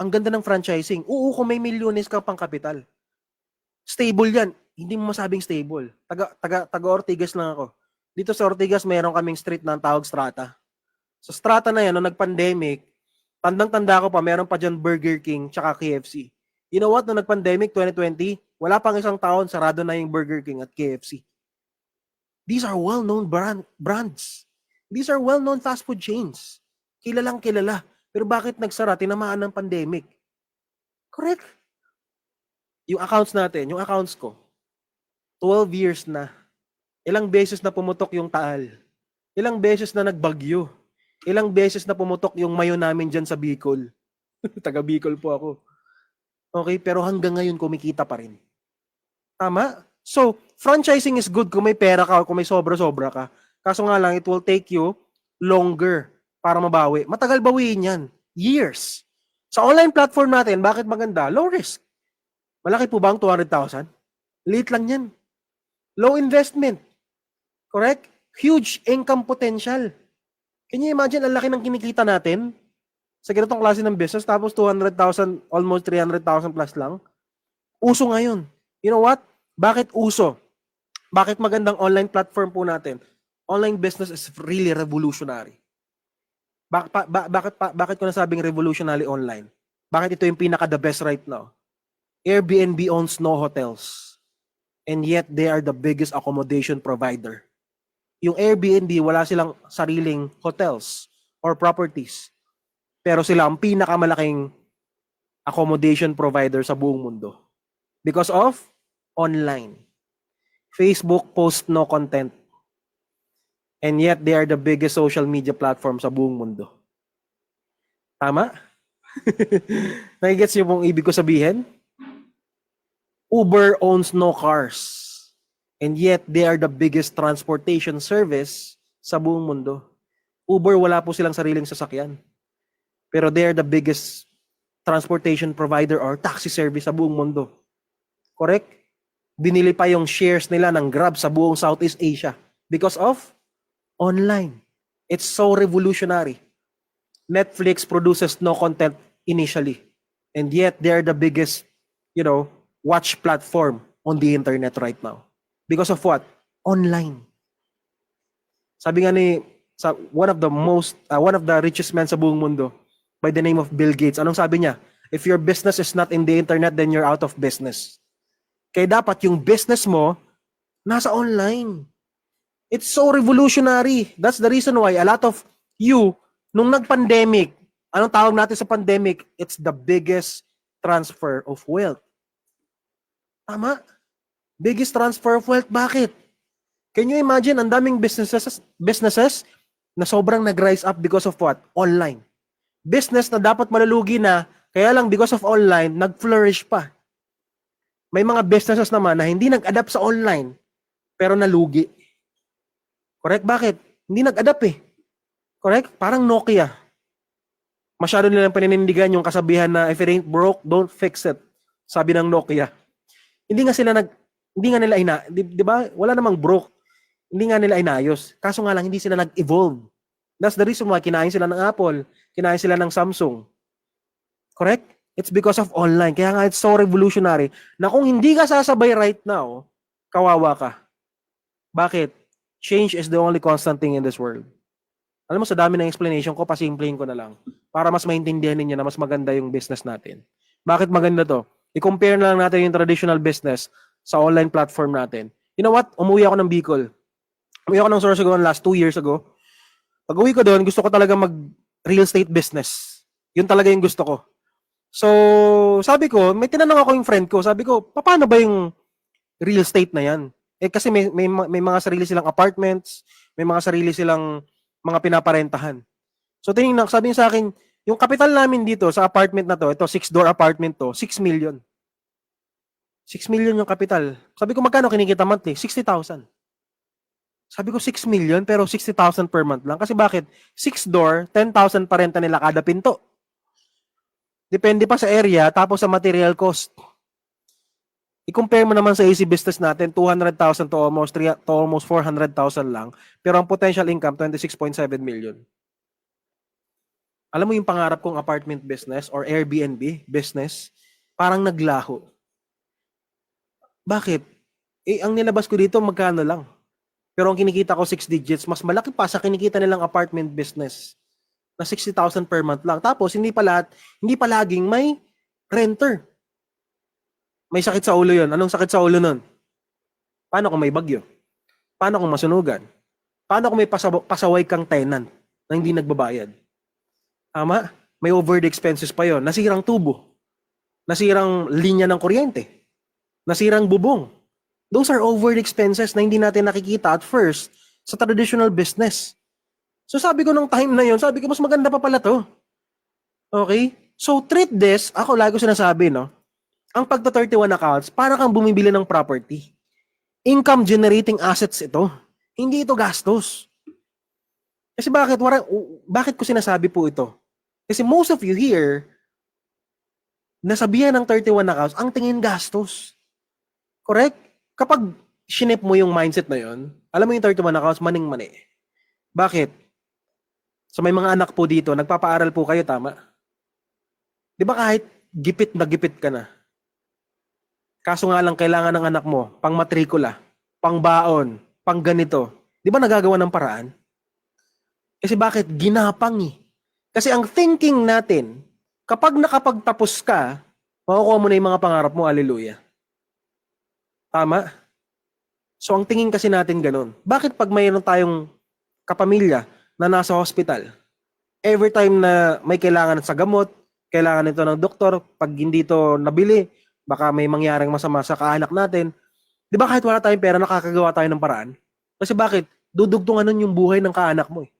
ang ganda ng franchising. Oo, kung may milyones ka pang kapital. Stable yan. Hindi mo masabing stable. Taga Ortigas lang ako. Dito sa Ortigas, mayroon kaming street na tawag Strata. Sa Strata na yan, nung nag-pandemic, tandang-tanda ko pa, meron pa dyan Burger King tsaka KFC. You know what? Nung nag-pandemic, 2020, wala pang isang taon, sarado na yung Burger King at KFC. These are well-known brands. These are well-known fast food chains. Kilalang kilala. Pero bakit nagsara? Tinamaan ng pandemic. Correct? Yung accounts natin, yung accounts ko, 12 years na. Ilang beses na pumutok yung Taal. Ilang beses na nagbagyo. Ilang beses na pumutok yung mayo namin dyan sa Bicol. Taga Bicol po ako. Okay, pero hanggang ngayon kumikita pa rin. Tama? So, franchising is good kung may pera ka o kung may sobra-sobra ka. Kaso nga lang, it will take you longer para mabawi. Matagal bawiin yan. Years. Sa online platform natin, bakit maganda? Low risk. Malaki po ba ang 200,000? Late lang yan. Low investment. Correct? Huge income potential. Can you imagine ang laki ng kinikita natin? sa ganitong klase ng business, tapos 200,000, almost 300,000 plus lang. Uso ngayon. You know what? Bakit uso? Bakit magandang online platform po natin? Online business is really revolutionary. Bakit ko nasabing revolutionary online? Bakit ito yung pinaka the best right now? Airbnb owns no hotels. And yet they are the biggest accommodation provider. Yung Airbnb, wala silang sariling hotels or properties. Pero sila ang pinakamalaking accommodation provider sa buong mundo. Because of online. Facebook posts no content. And yet they are the biggest social media platform sa buong mundo. Tama? Nagigets niyo pong ibig ko sabihin? Uber owns no cars. And yet they are the biggest transportation service sa buong mundo. Uber, wala po silang sariling sasakyan. Pero they are the biggest transportation provider or taxi service sa buong mundo. Correct? Binili pa yung shares nila ng Grab sa buong Southeast Asia because of online. It's so revolutionary. Netflix produces no content initially. And yet, they're the biggest, watch platform on the internet right now. Because of what? Online. Sabi nga one of the richest men sa buong mundo, by the name of Bill Gates, anong sabi niya? If your business is not in the internet, then you're out of business. Kaya dapat yung business mo, nasa online. It's so revolutionary. That's the reason why a lot of you, nung nag-pandemic, anong tawag natin sa pandemic? It's the biggest transfer of wealth. Tama? Biggest transfer of wealth. Bakit? Can you imagine, ang daming businesses na sobrang nag-rise up because of what? Online. Business na dapat malulugi na, kaya lang because of online, nag-flourish pa. May mga businesses naman na hindi nag-adapt sa online, pero nalugi. Correct? Bakit? Hindi nag-adapt eh. Correct? Parang Nokia. Masyado nilang paninindigan yung kasabihan na if it ain't broke, don't fix it. Sabi ng Nokia. Hindi nga nila di ba? Wala namang broke. Hindi nga nila inayos. Kaso nga lang, hindi sila nag-evolve. That's the reason why kinain sila ng Apple, kinain sila ng Samsung. Correct? It's because of online. Kaya nga, it's so revolutionary na kung hindi ka sasabay right now, kawawa ka. Bakit? Change is the only constant thing in this world. Alam mo, sa dami ng explanation ko, pasimplahin ko na lang para mas maintindihan ninyo na mas maganda yung business natin. Bakit maganda to? I-compare na lang natin yung traditional business sa online platform natin. You know what? Umuwi ako ng Bicol. Umuwi ako ng Sorsogon last 2 years ago. Pag uwi ko doon, gusto ko talaga mag-real estate business. Yun talaga yung gusto ko. So, sabi ko, may tinanong ako yung friend ko. Sabi ko, paano ba yung real estate na yan? Kasi may mga sarili silang apartments, may mga sarili silang mga pinaparentahan. So, sabi niya sa akin, yung capital namin dito sa apartment na to, ito 6-door apartment to, 6 million. 6 million yung capital. Sabi ko, magkano kinikita monthly? 60,000. Sabi ko, 6 million pero 60,000 per month lang. Kasi bakit? 6-door, 10,000 pa renta nila kada pinto. Depende pa sa area, tapos sa material cost. I-compare mo naman sa AC business natin, 200,000 to almost 400,000 lang. Pero ang potential income, 26.7 million. Alam mo yung pangarap kong apartment business or Airbnb business, parang naglaho. Bakit? Ang nilabas ko dito, magkano lang. Pero ang kinikita ko 6 digits, mas malaki pa sa kinikita nilang apartment business na 60,000 per month lang. Tapos, hindi pa laging may renter. May sakit sa ulo yun. Anong sakit sa ulo nun? Paano kung may bagyo? Paano kung masunugan? Paano kung may pasaway kang tenant na hindi nagbabayad? Tama? May overhead expenses pa yon. Nasirang tubo. Nasirang linya ng kuryente. Nasirang bubong. Those are overhead expenses na hindi natin nakikita at first sa traditional business. So sabi ko nung time na yon, sabi ko mas maganda pa pala to. Okay? So treat this, ako lagi ko sinasabi, no? Ang pagta-31 accounts, para kang bumibili ng property. Income generating assets ito. Hindi ito gastos. Kasi bakit ko sinasabi po ito? Kasi most of you here, nasabihan ng 31 accounts, ang tingin gastos. Correct? Kapag shinip mo yung mindset na yon, alam mo yung 31 accounts, maning-mani. Bakit? So may mga anak po dito, nagpapaaral po kayo, tama? Di ba kahit gipit na gipit ka na, kaso nga lang kailangan ng anak mo, pang matrikula, pang baon, pang ganito, di ba nagagawa ng paraan? Kasi bakit? Ginapang eh. Kasi ang thinking natin, kapag nakapagtapos ka, makukuha mo na yung mga pangarap mo, hallelujah. Tama? So ang tingin kasi natin ganun. Bakit pag mayroon tayong kapamilya na nasa hospital, every time na may kailangan sa gamot, kailangan ito ng doktor, pag hindi ito nabili, baka may mangyaring masama sa kaanak natin. Di ba kahit wala tayong pera, nakakagawa tayo ng paraan? Kasi bakit? Dudugtungan nun yung buhay ng kaanak mo eh.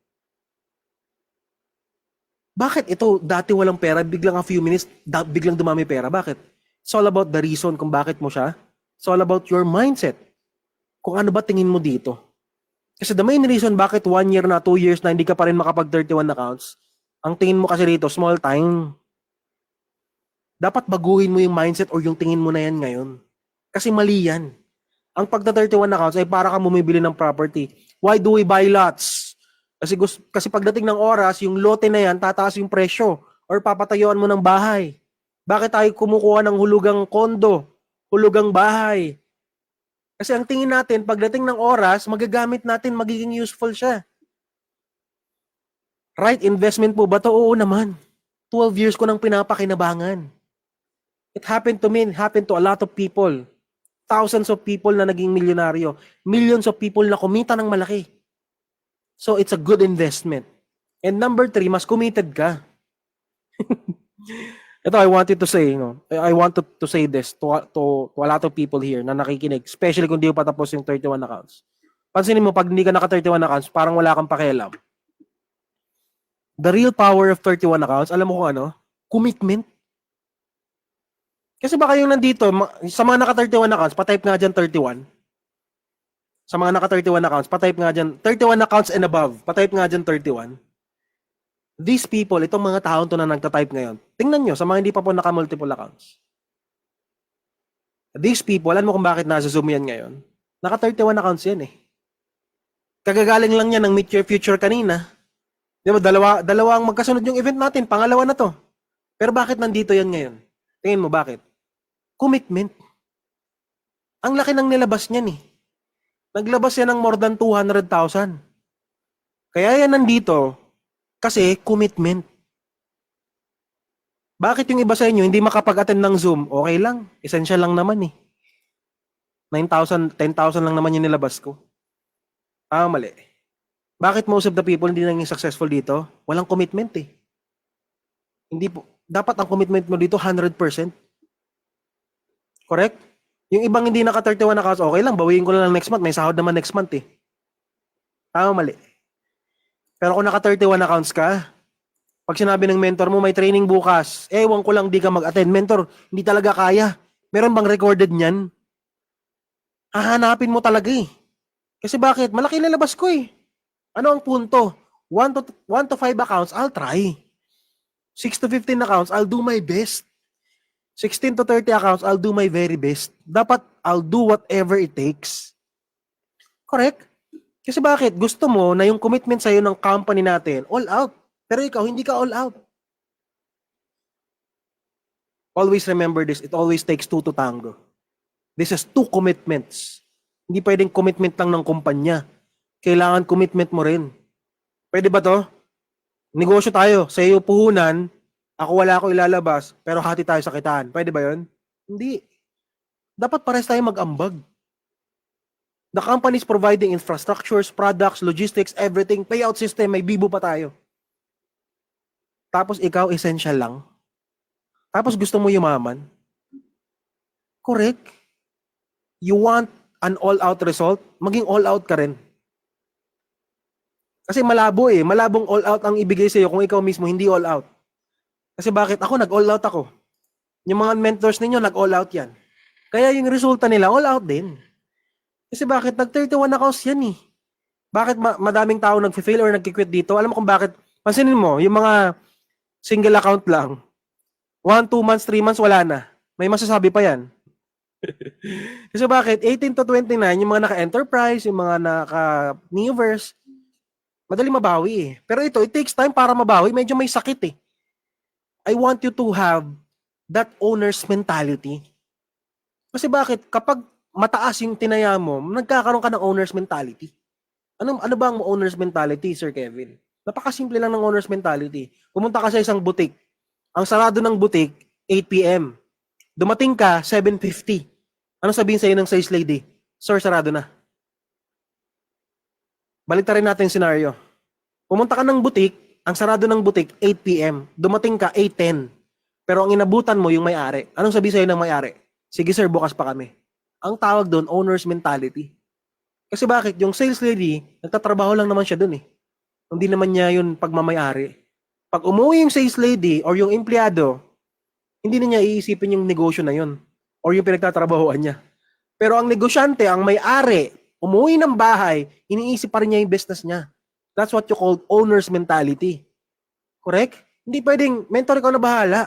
Bakit ito dati walang pera, biglang a few minutes, biglang dumami pera? Bakit? It's all about the reason kung bakit mo siya. It's all about your mindset. Kung ano ba tingin mo dito. Kasi the main reason bakit 1 year na, 2 years na hindi ka pa rin makapag 31 accounts, ang tingin mo kasi dito, small time. Dapat baguhin mo yung mindset or yung tingin mo na yan ngayon. Kasi mali yan. Ang pagta 31 accounts ay para ka bumibili ng property. Why do we buy lots? Kasi pagdating ng oras, yung lote na yan, tataas yung presyo or papatayuan mo ng bahay. Bakit tayo kumukuha ng hulugang kondo, hulugang bahay? Kasi ang tingin natin, pagdating ng oras, magagamit natin, magiging useful siya. Right investment po ba ito? Oo naman. 12 years ko nang pinapakinabangan. It happened to me, it happened to a lot of people. Thousands of people na naging milyonaryo. Millions of people na kumita ng malaki. So it's a good investment. And number 3, mas committed ka. Ito, I wanted to say, I wanted to say this to a lot of people here na nakikinig, especially kung di mo patapos yung 31 accounts. Pansinin mo, pag hindi ka naka 31 accounts, parang wala kang pakialam. The real power of 31 accounts, alam mo kung ano? Commitment. Kasi baka yung nandito, sa mga naka 31 accounts, patype nga dyan 31. Sa mga naka 31 accounts, patype nga dyan, 31 accounts and above, patype nga dyan 31. These people, itong mga taon to na nagtatype ngayon, tingnan nyo, sa mga hindi pa po naka-multiple accounts. These people, alam mo kung bakit nasa Zoom yan ngayon? Naka 31 accounts yan eh. Kagagaling lang yan ng Meet Your Future kanina. Di ba, dalawang magkasunod yung event natin, pangalawa na to. Pero bakit nandito yan ngayon? Tingin mo, bakit? Commitment. Ang laki ng nilabas niyan eh. Naglabas yan ng more than 200,000. Kaya yan nandito, kasi commitment. Bakit yung iba sa inyo hindi makapag-attend ng Zoom? Okay lang. Essential lang naman eh. 9,000, 10,000 lang naman yung nilabas ko. Mali. Bakit most of the people hindi naging successful dito? Walang commitment eh. Hindi po. Dapat ang commitment mo dito 100%. Correct? Yung ibang hindi naka 31 accounts, okay lang. Bawiin ko lang next month. May sahod naman next month eh. Mali. Pero kung naka 31 accounts ka, pag sinabi ng mentor mo, may training bukas, ewan ko lang di ka mag-attend. Mentor, hindi talaga kaya. Meron bang recorded niyan? Hahanapin mo talaga eh. Kasi bakit? Malaki nilabas ko eh. Ano ang punto? 1 to 5 accounts, I'll try. 6 to 15 accounts, I'll do my best. 16 to 30 accounts, I'll do my very best. Dapat, I'll do whatever it takes. Correct? Kasi bakit? Gusto mo na yung commitment sa'yo ng company natin, all out. Pero ikaw, hindi ka all out. Always remember this, it always takes 2 to tango. This is 2 commitments. Hindi pwedeng commitment lang ng kumpanya. Kailangan commitment mo rin. Pwede ba to? Negosyo tayo, sa iyo puhunan, ako wala ako ilalabas, pero hati tayo sa kitaan. Pwede ba yun? Hindi. Dapat pares tayo mag-ambag. The company is providing infrastructures, products, logistics, everything, payout system, may bibo pa tayo. Tapos ikaw, essential lang. Tapos gusto mo yumaman. Correct. You want an all-out result, maging all-out ka rin. Kasi malabo eh. Malabong all-out ang ibigay sa'yo kung ikaw mismo hindi all-out. Kasi bakit? Ako, nag-all-out ako. Yung mga mentors ninyo, nag-all-out yan. Kaya yung resulta nila, all-out din. Kasi bakit? Nag-31 accounts yan eh. Bakit madaming tao nag-fail or nag-quit dito? Alam mo kung bakit? Pansinin mo, yung mga single account lang, 1, 2 months, 3 months, wala na. May masasabi pa yan. Kasi bakit? 18 to 29, yung mga naka-enterprise, yung mga naka-Neoverse, madali mabawi eh. Pero ito, it takes time para mabawi. Medyo may sakit eh. I want you to have that owner's mentality. Kasi bakit? Kapag mataas yung tinaya mo, nagkakaroon ka ng owner's mentality. Ano ba ang owner's mentality, Sir Kevin? Napakasimple lang ng owner's mentality. Pumunta ka sa isang butik. Ang sarado ng butik, 8 p.m. Dumating ka, 7:50. Ano sabihin sa'yo ng sales lady? Sir, sarado na. Baliktarin natin yung scenario. Pumunta ka ng butik, ang sarado ng butik, 8 p.m. Dumating ka, 8:10. Pero ang inabutan mo yung may-ari. Anong sabihin sa'yo ng may-ari? Sige sir, bukas pa kami. Ang tawag doon, owner's mentality. Kasi bakit? Yung sales lady, nagtatrabaho lang naman siya doon eh. Hindi naman niya yun pagmamayari. Pag umuwi yung sales lady or yung empleyado, hindi na niya iisipin yung negosyo na yun or yung pinagtatrabahoan niya. Pero ang negosyante, ang may-ari, umuwi ng bahay, iniisip pa rin niya yung business niya. That's what you call owner's mentality. Correct? Hindi pwedeng, mentor, ikaw na bahala.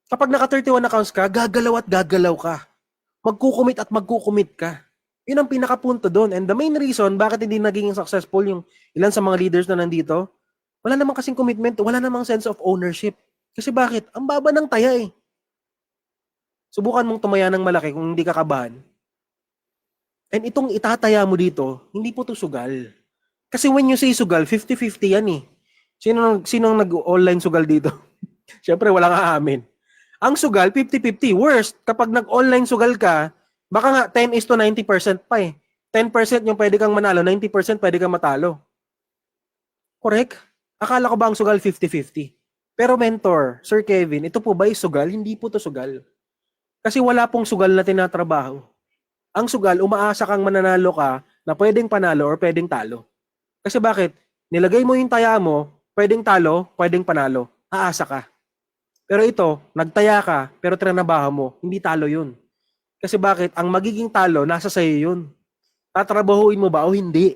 Kapag naka 31 accounts ka, gagalaw at gagalaw ka. Magkukumit at magkukumit ka. Yun ang pinakapunto doon. And the main reason bakit hindi naging successful yung ilan sa mga leaders na nandito, wala namang kasing commitment, wala namang sense of ownership. Kasi bakit? Ang baba ng taya eh. Subukan mong tumaya ng malaki kung hindi ka kabahan. And itong itataya mo dito, hindi po to sugal. Kasi when you say sugal, 50-50 yan eh. Sinong nag-online sugal dito? Siyempre, walang aamin. Ang sugal, 50-50. Worst, kapag nag-online sugal ka, baka nga 10:90% pa eh. 10% yung pwede kang manalo, 90% pwede kang matalo. Correct? Akala ko ba ang sugal 50-50? Pero mentor, Sir Kevin, ito po ba yung sugal? Hindi po to sugal. Kasi wala pong sugal na tinatrabaho. Ang sugal, umaasa kang mananalo ka na pwedeng panalo or pwedeng talo. Kasi bakit? Nilagay mo yung taya mo, pwedeng talo, pwedeng panalo. Aasa ka. Pero ito, nagtaya ka, pero trinabaho mo, hindi talo yun. Kasi bakit? Ang magiging talo, nasa sayo yun. Tatrabahuin mo ba o hindi?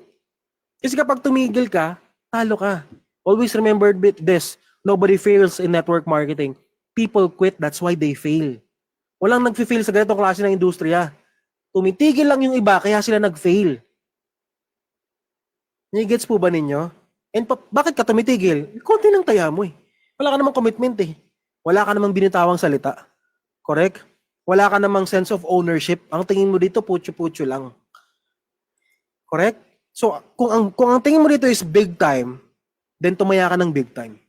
Kasi kapag tumigil ka, talo ka. Always remember this. Nobody fails in network marketing. People quit, that's why they fail. Walang nag-fail sa ganitong klase ng industriya. Tumitigil lang yung iba, kaya sila nag-fail. Nigets po ba ninyo? And bakit ka tumitigil? Konti lang taya mo eh. Wala ka namang commitment eh. Wala ka namang binitawang salita. Correct? Wala ka namang sense of ownership. Ang tingin mo dito, putyo-putyo lang. Correct? So, kung ang tingin mo dito is big time, then tumaya ka ng big time.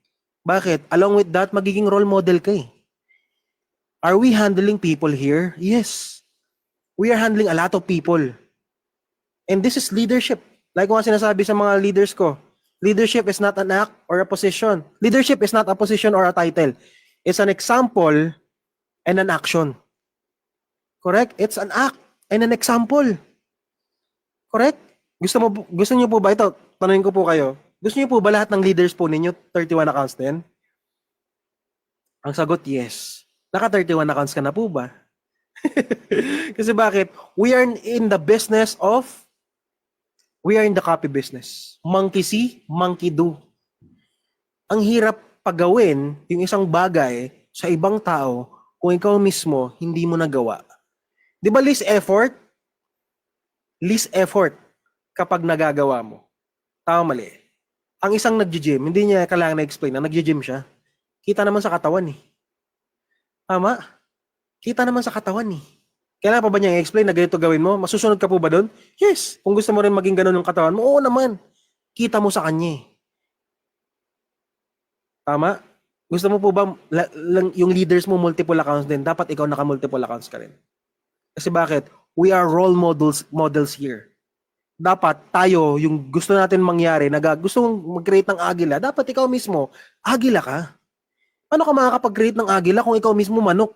Bakit? Along with that, magiging role model ka eh. Are we handling people here? Yes. We are handling a lot of people. And this is leadership. Like kung sinasabi sa mga leaders ko, leadership is not an act or a position. Leadership is not a position or a title. It's an example and an action. Correct? It's an act and an example. Correct? Gusto niyo po ba ito? Tanungin ko po kayo. Gusto niyo po ba lahat ng leaders po ninyo 31 accounts din? Ang sagot, yes. Naka 31 accounts ka na po ba? Kasi bakit? We are in the copy business. Monkey see, monkey do. Ang hirap pagawin yung isang bagay sa ibang tao kung ikaw mismo hindi mo nagawa. Di ba least effort? Least effort kapag nagagawa mo. Tama, mali. Ang isang nag-gym, hindi niya kailangan na-explain na nag-gym siya. Kita naman sa katawan eh. Tama? Kita naman sa katawan eh. Kailangan pa ba niya i-explain na ganito gawin mo? Masusunod ka po ba doon? Yes. Kung gusto mo rin maging ganun yung katawan mo, oo naman. Kita mo sa kanya eh. Tama? Gusto mo po ba yung leaders mo multiple accounts din? Dapat ikaw naka-multiple accounts ka rin. Kasi bakit? We are role models here. Dapat tayo, yung gusto natin mangyari, gusto mong mag-create ng agila, dapat ikaw mismo, agila ka. Paano ka makakapag-create ng agila kung ikaw mismo manok?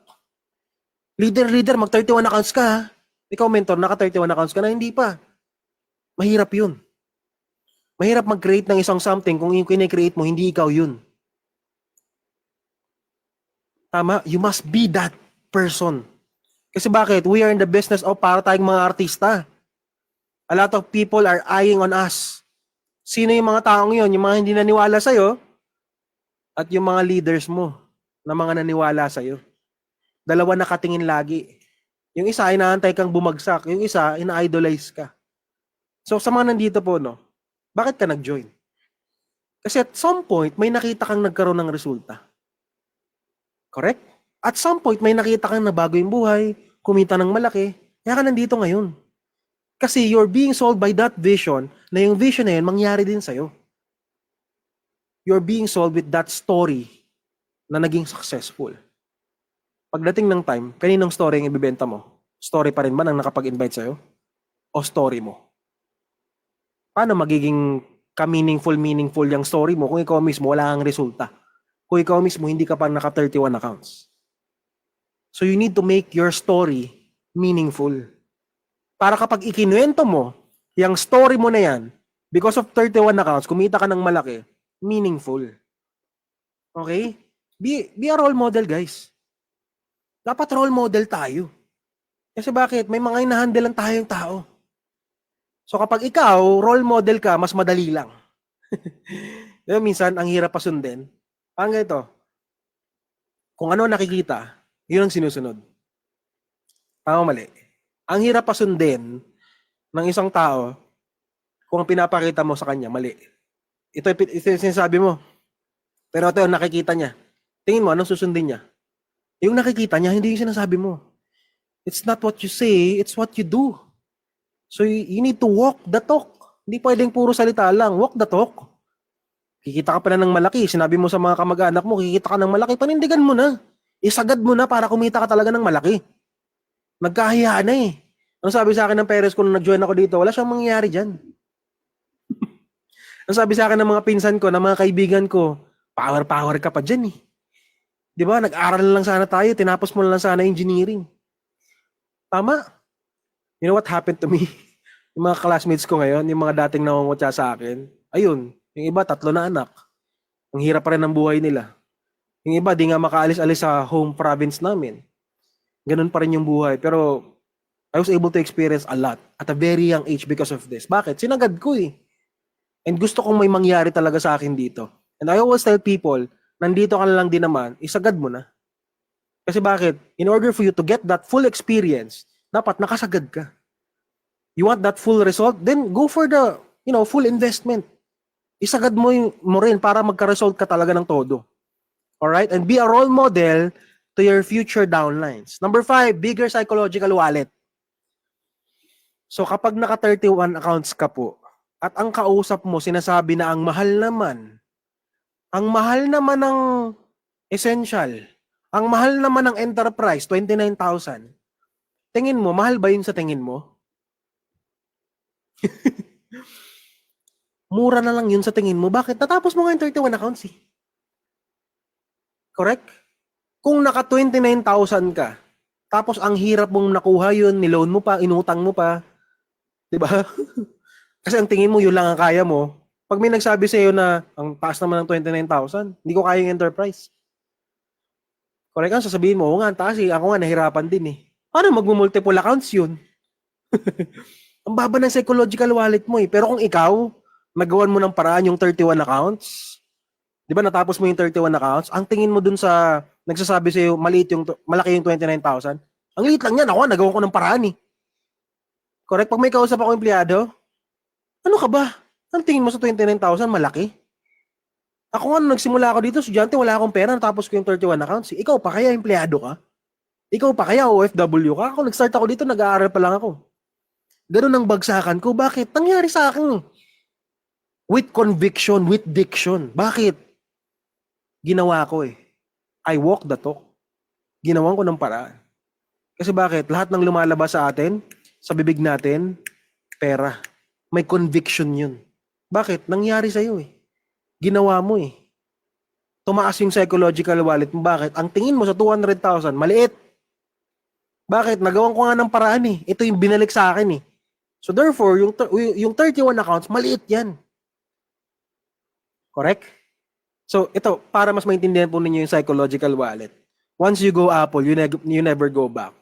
Leader, mag 31 accounts ka ha? Ikaw mentor, naka 31 accounts ka na, hindi pa. Mahirap yun. Mahirap mag-create ng isang something kung yung kine-create mo, hindi ikaw yun. Tama? You must be that person. Kasi bakit? We are in the business of para tayong mga artista. A lot of people are eyeing on us. Sino yung mga taong yun? Yung mga hindi naniwala sa'yo at yung mga leaders mo na mga naniwala sa'yo. Dalawa nakatingin lagi. Yung isa, inaantay kang bumagsak. Yung isa, ina-idolize ka. So, sa mga nandito po, no, bakit ka nag-join? Kasi at some point, may nakita kang nagkaroon ng resulta. Correct? At some point, may nakita kang na bago yung buhay, kumita ng malaki, kaya ka nandito ngayon. Kasi you're being sold by that vision, na yung vision na yun, mangyari din sa'yo. You're being sold with that story na naging successful. Pagdating ng time, kaninong story yung ibibenta mo? Story pa rin ba ng nakapag-invite sa'yo? O story mo? Paano magiging ka-meaningful yung story mo kung ikaw mismo wala kang resulta? Kung ikaw mismo hindi ka pa naka-31 accounts? So you need to make your story meaningful. Para kapag ikinuwento mo, yung story mo na yan, because of 31 accounts, kumita ka ng malaki, meaningful. Okay? Be a role model, guys. Dapat role model tayo. Kasi bakit? May mga inahandle lang tayong tao. So kapag ikaw, role model ka, mas madali lang. Diba, minsan, ang hirap pasundin. Ang ito, kung ano nakikita, yun ang sinusunod. Tama mali. Ang hirap pasundin ng isang tao kung ang pinapakita mo sa kanya, mali. Ito yung sinasabi mo. Pero ito yung nakikita niya. Tingin mo, anong susundin niya? Yung nakikita niya, hindi yung sinasabi mo. It's not what you say, it's what you do. So you need to walk the talk. Hindi pwedeng puro salita lang. Walk the talk. Kikita ka pa na ng malaki. Sinabi mo sa mga kamag-anak mo, kikita ka ng malaki. Panindigan mo na. Isagad mo na para kumita ka talaga ng malaki. Nagkahiya na eh. Ang sabi sa akin ng parents ko nung nag-join ako dito, wala siyang mangyayari dyan. Ang sabi sa akin ng mga pinsan ko, ng mga kaibigan ko, power ka pa dyan eh. Di ba? Nag-aral lang sana tayo, tinapos mo lang sana engineering. Tama? You know what happened to me? Yung mga classmates ko ngayon, yung mga dating nangungutya sa akin, ayun, yung iba 3 na anak. Ang hirap pa rin ng buhay nila. Yung iba, di nga makaalis-alis sa home province namin. Ganun pa rin yung buhay. Pero I was able to experience a lot at a very young age because of this. Bakit? Sinagad ko eh. And gusto kong may mangyari talaga sa akin dito. And I always tell people, nandito ka na lang din naman, isagad mo na. Kasi bakit? In order for you to get that full experience, dapat nakasagad ka. You want that full result? Then go for the, full investment. Isagad mo rin para magka-result ka talaga ng todo. Alright? And be a role model to your future downlines. Number 5, bigger psychological wallet. So kapag naka-31 accounts ka po, at ang kausap mo sinasabi na ang mahal naman ng essential, ang mahal naman ng enterprise, 29,000. Tingin mo, mahal ba yun sa tingin mo? Mura na lang yun sa tingin mo. Bakit? Natapos mo nga yung 31 accounts eh. Correct? Kung naka 29,000 ka, tapos ang hirap mong nakuha yun, niloan mo pa, inutang mo pa, di ba? Kasi ang tingin mo, yun lang ang kaya mo. Pag may nagsabi sa iyo na ang taas naman ng 29,000, hindi ko kaya yung enterprise. Correct? Ang sasabihin mo, nga, ang taas eh. Ako nga, nahirapan din eh. Paano mag-multiple accounts yun? Ang baba ng psychological wallet mo eh. Pero kung ikaw, nagawan mo ng paraan yung 31 accounts, di ba natapos mo yung 31 accounts, ang tingin mo dun sa nagsasabi sa iyo, malaki yung 29,000, ang liit lang yan. Ako, nagawa ko ng paraan eh. Correct? Pag may kausap ako empleyado, ano ka ba? Ang tingin mo sa 29,000, malaki? Ako nga, nagsimula ako dito, estudyante, wala akong pera, natapos ko yung 31 accounts. Ikaw pa kaya empleyado ka? Ikaw pa kaya OFW ka? Ako, nag-start ako dito, nag-aaral pa lang ako. Ganun ang bagsakan ko. Bakit? Nangyari sa akin. With conviction, with diction. Bakit? Ginawa ko eh. I walk the talk. Ginawan ko ng paraan. Kasi bakit? Lahat ng lumalabas sa atin, sa bibig natin, pera. May conviction yun. Bakit? Nangyari sa'yo eh. Ginawa mo eh. Tumaas yung psychological wallet mo. Bakit? Ang tingin mo sa 200,000, maliit. Bakit? Nagawan ko nga ng paraan eh. Ito yung binalik sa akin eh. So therefore, yung 31 accounts, maliit yan. Correct? So ito, para mas maintindihan po ninyo yung psychological wallet. Once you go Apple, you never go back.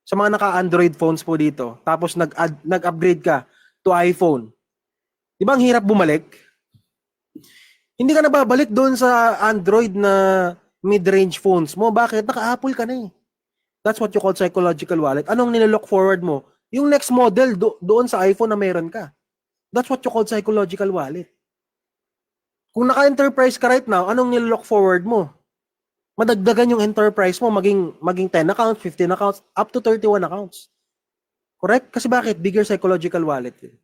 Sa mga naka-Android phones po dito, tapos nag-upgrade ka to iPhone. Di ba ang hirap bumalik? Hindi ka na babalik doon sa Android na mid-range phones mo. Bakit? Naka-Apple ka na eh. That's what you call psychological wallet. Anong nilolook forward mo? Yung next model doon sa iPhone na meron ka. That's what you call psychological wallet. Kung naka-enterprise ka right now, anong nilolook forward mo? madagdagan yung enterprise mo, maging 10 accounts, 15 accounts, up to 31 accounts. Correct? Kasi bakit? Bigger psychological wallet yun.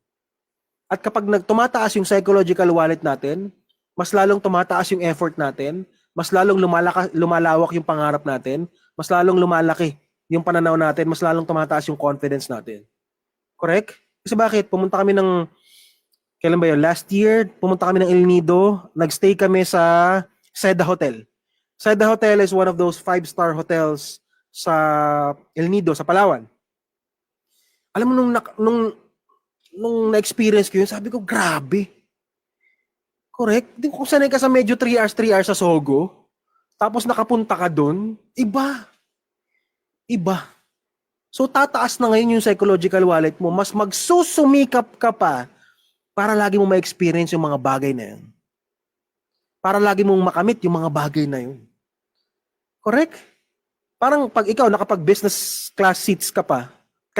At kapag tumataas yung psychological wallet natin, mas lalong tumataas yung effort natin, mas lalong lumalawak yung pangarap natin, mas lalong lumalaki yung pananaw natin, mas lalong tumataas yung confidence natin. Correct? Kasi bakit? Pumunta kami ng, kailan ba yun? Last year, pumunta kami ng El Nido, nagstay kami sa Seda Hotel. Seda Hotel is one of those 5-star hotels sa El Nido, sa Palawan. Alam mo, nung na-experience ko yun, sabi ko, grabe. Correct? Kung sanay ka sa medyo 3 hours sa Sogo, tapos nakapunta ka dun, iba. Iba. So, tataas na ngayon yung psychological wallet mo, mas magsusumikap ka pa para lagi mo ma-experience yung mga bagay na yun. Para lagi mong makamit yung mga bagay na yun. Correct? Parang pag ikaw nakapag-business class seats ka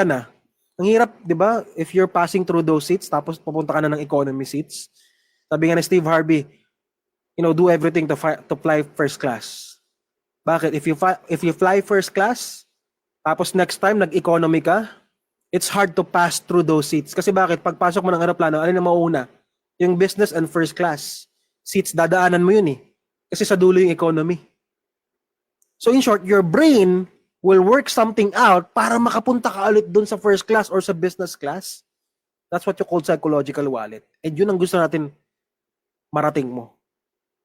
na, ang hirap, di ba? If you're passing through those seats, tapos pupunta ka na ng economy seats. Sabi nga ni Steve Harvey, do everything to fly first class. Bakit? If you fly first class, tapos next time nag-economy ka, it's hard to pass through those seats. Kasi bakit? Pagpasok mo ng aeroplano, alin na mauuna? Yung business and first class seats, dadaanan mo yun eh. Kasi sa dulo yung economy. So in short, your brain will work something out para makapunta ka ulit dun sa first class or sa business class. That's what you call psychological wallet. And yun ang gusto natin marating mo.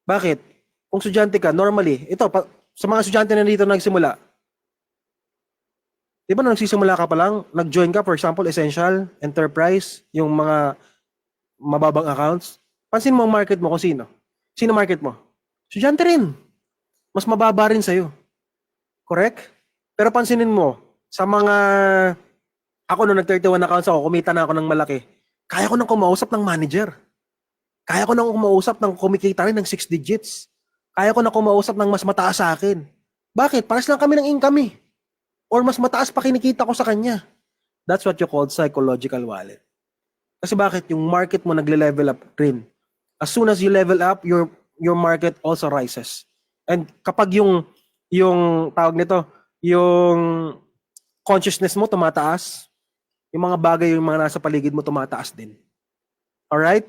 Bakit? Kung estudyante ka, normally, sa mga estudyante na dito nagsimula, di ba nagsisimula ka pa lang, nag-join ka, for example, Essential, Enterprise, yung mga mababang accounts, pansin mo ang market mo kung sino. Sino market mo? Estudyante rin. Mas mababa rin sa'yo. Correct? Pero pansinin mo, sa mga, ako nung nag-31 accounts ako, kumita na ako ng malaki, kaya ko nang kumausap ng manager. Kaya ko nang kumausap ng kumikita rin ng 6 digits. Kaya ko nang kumausap ng mas mataas sa akin. Bakit? Pares lang kami ng income eh. Or mas mataas pa kinikita ko sa kanya. That's what you call psychological wallet. Kasi bakit? Yung market mo nagle-level up rin. As soon as you level up, your market also rises. And kapag yung tawag nito, yung consciousness mo tumataas, yung mga bagay, yung mga nasa paligid mo tumataas din. Alright?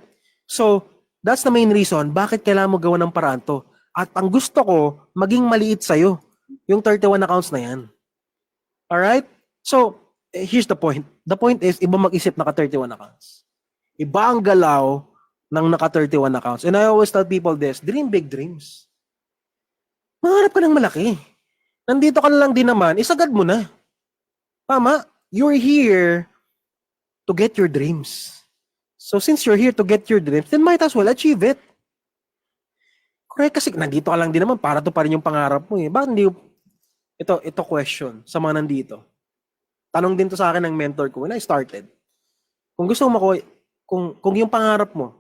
So, that's the main reason bakit kailangan mo gawa ng paraan to. At ang gusto ko, maging maliit sa'yo, yung 31 accounts na yan. Alright? So, here's the point. The point is, iba mag-isip naka-31 accounts. Iba ang galaw ng naka-31 accounts. And I always tell people this, dream big dreams. Mangarap ka ng malaki. Nandito ka na lang din naman, isagad mo na. Tama? You're here to get your dreams. So since you're here to get your dreams, then might as well achieve it. Correct? Kasi nandito ka lang din naman, para to pa rin yung pangarap mo eh. Bakit hindi? Ito question sa mga nandito. Tanong din to sa akin ng mentor ko when I started. Kung gusto mo kung yung pangarap mo,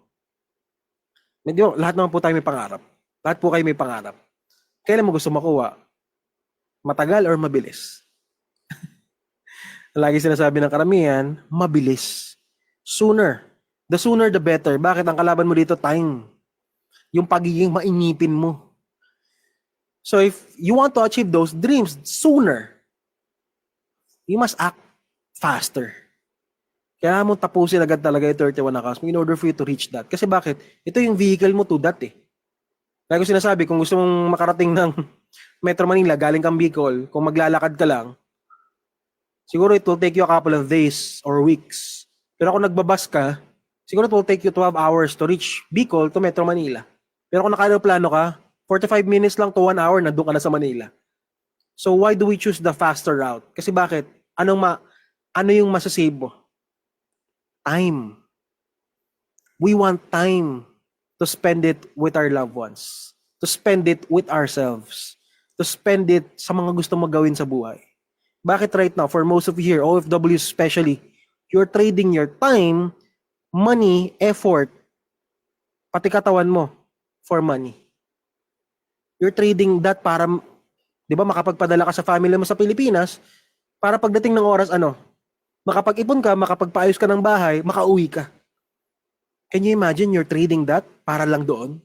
medyo, lahat naman po tayo may pangarap. Lahat po kayo may pangarap. Kailan mo gusto makuha? Matagal or mabilis? Lagi sinasabi ng karamihan, mabilis. Sooner. The sooner the better. Bakit? Ang kalaban mo dito, time. Yung pagiging mainipin mo. So if you want to achieve those dreams sooner, you must act faster. Kaya mo tapusin agad talaga yung 31 accounts in order for you to reach that. Kasi bakit? Ito yung vehicle mo to that eh. Kaya ko sinasabi, kung gusto mong makarating ng Metro Manila, galing kang Bicol, kung maglalakad ka lang, siguro it will take you a couple of days or weeks. Pero kung nagbabas ka, siguro it will take you 12 hours to reach Bicol to Metro Manila. Pero kung naka-aeroplano ka, 45 minutes lang to 1 hour, nandun ka na sa Manila. So why do we choose the faster route? Kasi bakit? Ano yung masasave mo? Time. We want time to spend it with our loved ones. To spend it with ourselves. To spend it sa mga gusto mo gawin sa buhay. Bakit right now, for most of you here, OFWs especially, you're trading your time, money, effort, pati katawan mo for money. You're trading that para, di ba, makapagpadala ka sa family mo sa Pilipinas, para pagdating ng oras, makapag-ipon ka, makapagpaayos ka ng bahay, makauwi ka. Can you imagine you're trading that para lang doon?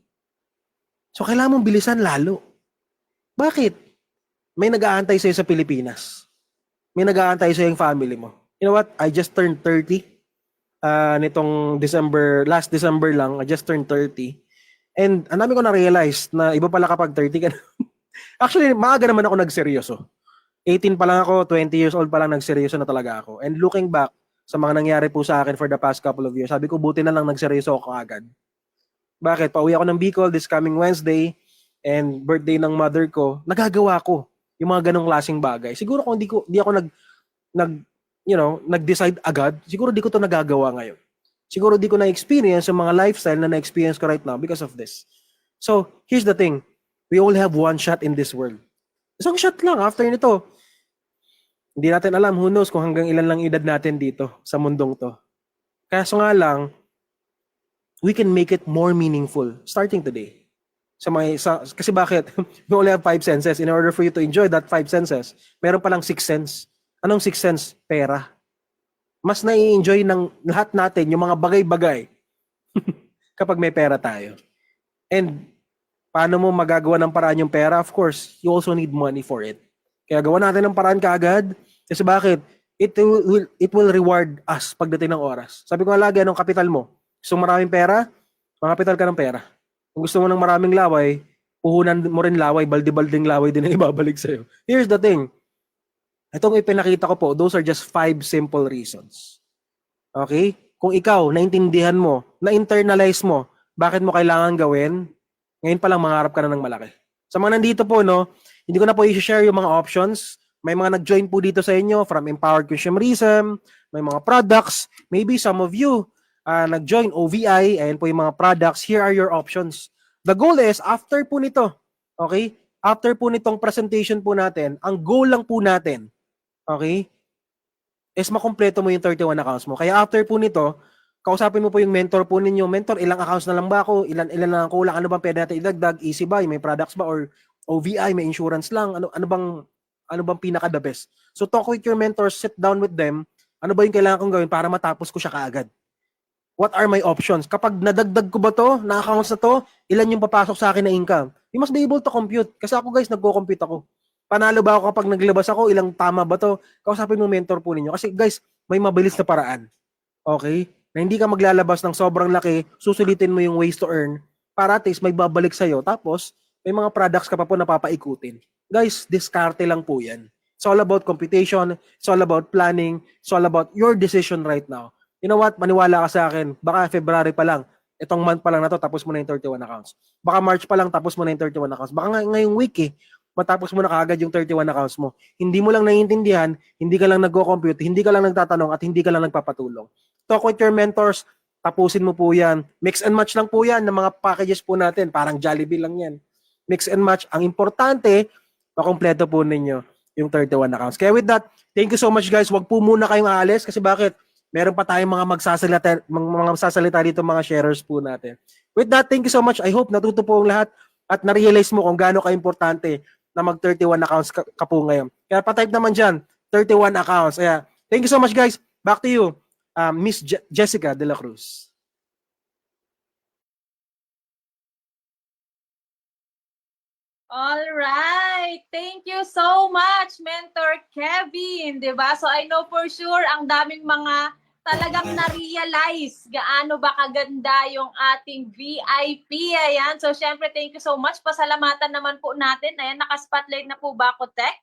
So, kailangan mong bilisan lalo. Bakit? May nag-aantay sa'yo sa Pilipinas. May nag-aantay sa'yo yung family mo. You know what? I just turned 30. Nitong December, last December lang, I just turned 30. And ang dami ko na-realize na iba pala kapag 30 ka na. Actually, maaga naman ako nagseryoso. 18 pa lang ako, 20 years old pa lang nagseryoso na talaga ako. And looking back sa mga nangyari po sa akin for the past couple of years, sabi ko buti na lang nagseryoso ako agad. Bakit? Pauwi ako ng Bicol this coming Wednesday and birthday ng mother ko, nagagawa ko yung mga ganong klaseng bagay. Siguro kung di ako nag-decide agad, siguro di ko to nagagawa ngayon. Siguro di ko na-experience yung mga lifestyle na na-experience ko right now because of this. So, here's the thing. We all have one shot in this world. Isang shot lang after nito. Hindi natin alam, who knows kung hanggang ilan lang edad natin dito sa mundong to. Kaso nga lang, we can make it more meaningful starting today. Kasi bakit? We only have 5 senses. In order for you to enjoy that 5 senses, meron palang 6 sense. Anong 6 sense? Pera. Mas nai-enjoy ng lahat natin yung mga bagay-bagay kapag may pera tayo. And paano mo magagawa ng paraan yung pera? Of course, you also need money for it. Kaya gawa natin ng paraan kaagad. Kasi bakit? It will reward us pagdating ng oras. Sabi ko nga lagi, anong kapital mo? Gusto mo maraming pera? Makapital ka ng pera. Kung gusto mo ng maraming laway, puhunan mo rin laway, balde-balding laway din ang ibabalik sa'yo. Here's the thing. Itong ipinakita ko po, those are just 5 simple reasons. Okay? Kung ikaw, naintindihan mo, na-internalize mo, bakit mo kailangan gawin, ngayon pa lang mangarap ka na ng malaki. Sa mga nandito po, no, hindi ko na po i-share yung mga options. May mga nag-join po dito sa inyo from Empowered Consumerism, may mga products. Maybe some of you nag-join OVI, ayan po yung mga products. Here are your options. The goal is, after po nito, okay, after po nitong presentation po natin, ang goal lang po natin, okay, is makompleto mo yung 31 accounts mo. Kaya after po nito, kausapin mo po yung mentor po ninyo. Mentor, ilang accounts na lang ba ako? Ilan lang kulang? Ano bang pwede natin idagdag? Easy buy, may products ba? Or OVI, may insurance lang? Ano bang pinaka the best? So talk with your mentors, sit down with them. Ano ba yung kailangan kong gawin para matapos ko siya kaagad? What are my options? Kapag nadagdag ko ba to, na accounts na to, ilan yung papasok sa akin na income? You must be able to compute. Kasi ako guys, nagko-compute ako. Panalo ba ako kapag naglabas ako? Ilang tama ba to? Kausapin mo mentor po ninyo. Kasi guys, may mabilis na paraan. Okay? Na hindi ka maglalabas ng sobrang laki, susulitin mo yung ways to earn para at least may babalik sa'yo. Tapos, may mga products ka pa po na papaikutin. Guys, diskarte lang po yan. It's all about computation. It's all about planning. It's all about your decision right now. You know what? Maniwala ka sa akin. Baka February pa lang. Itong month pa lang na to, tapos mo na yung 31 accounts. Baka March pa lang, tapos mo na yung 31 accounts. Baka ngayong week matapos mo na kaagad yung 31 accounts mo. Hindi mo lang naiintindihan, hindi ka lang nagko-compute, hindi ka lang nagtatanong, at hindi ka lang nagpapatulong. Talk with your mentors, tapusin mo po yan. Mix and match lang po yan ng mga packages po natin. Parang Jollibee lang yan. Mix and match. Ang importante, makompleto po ninyo yung 31 accounts. Kaya with that, thank you so much guys. Wag po muna kayong aalis kasi bakit? Meron pa tayong mga magsasalita dito, mga sharers po natin. With that, thank you so much. I hope natuto po ang lahat at na-realize mo kung gaano ka-importante na mag-31 accounts ka po ngayon. Kaya pa-type naman dyan, 31 accounts. Kaya, thank you so much guys. Back to you, Miss Jessica de la Cruz. All right. Thank you so much, Mentor Kevin. Diba? So I know for sure ang daming mga talagang na-realize gaano ba kaganda yung ating VIP. Ayan. So syempre, thank you so much. Pasalamatan naman po natin. Ayan, naka-spotlight na po ba ako, Tech?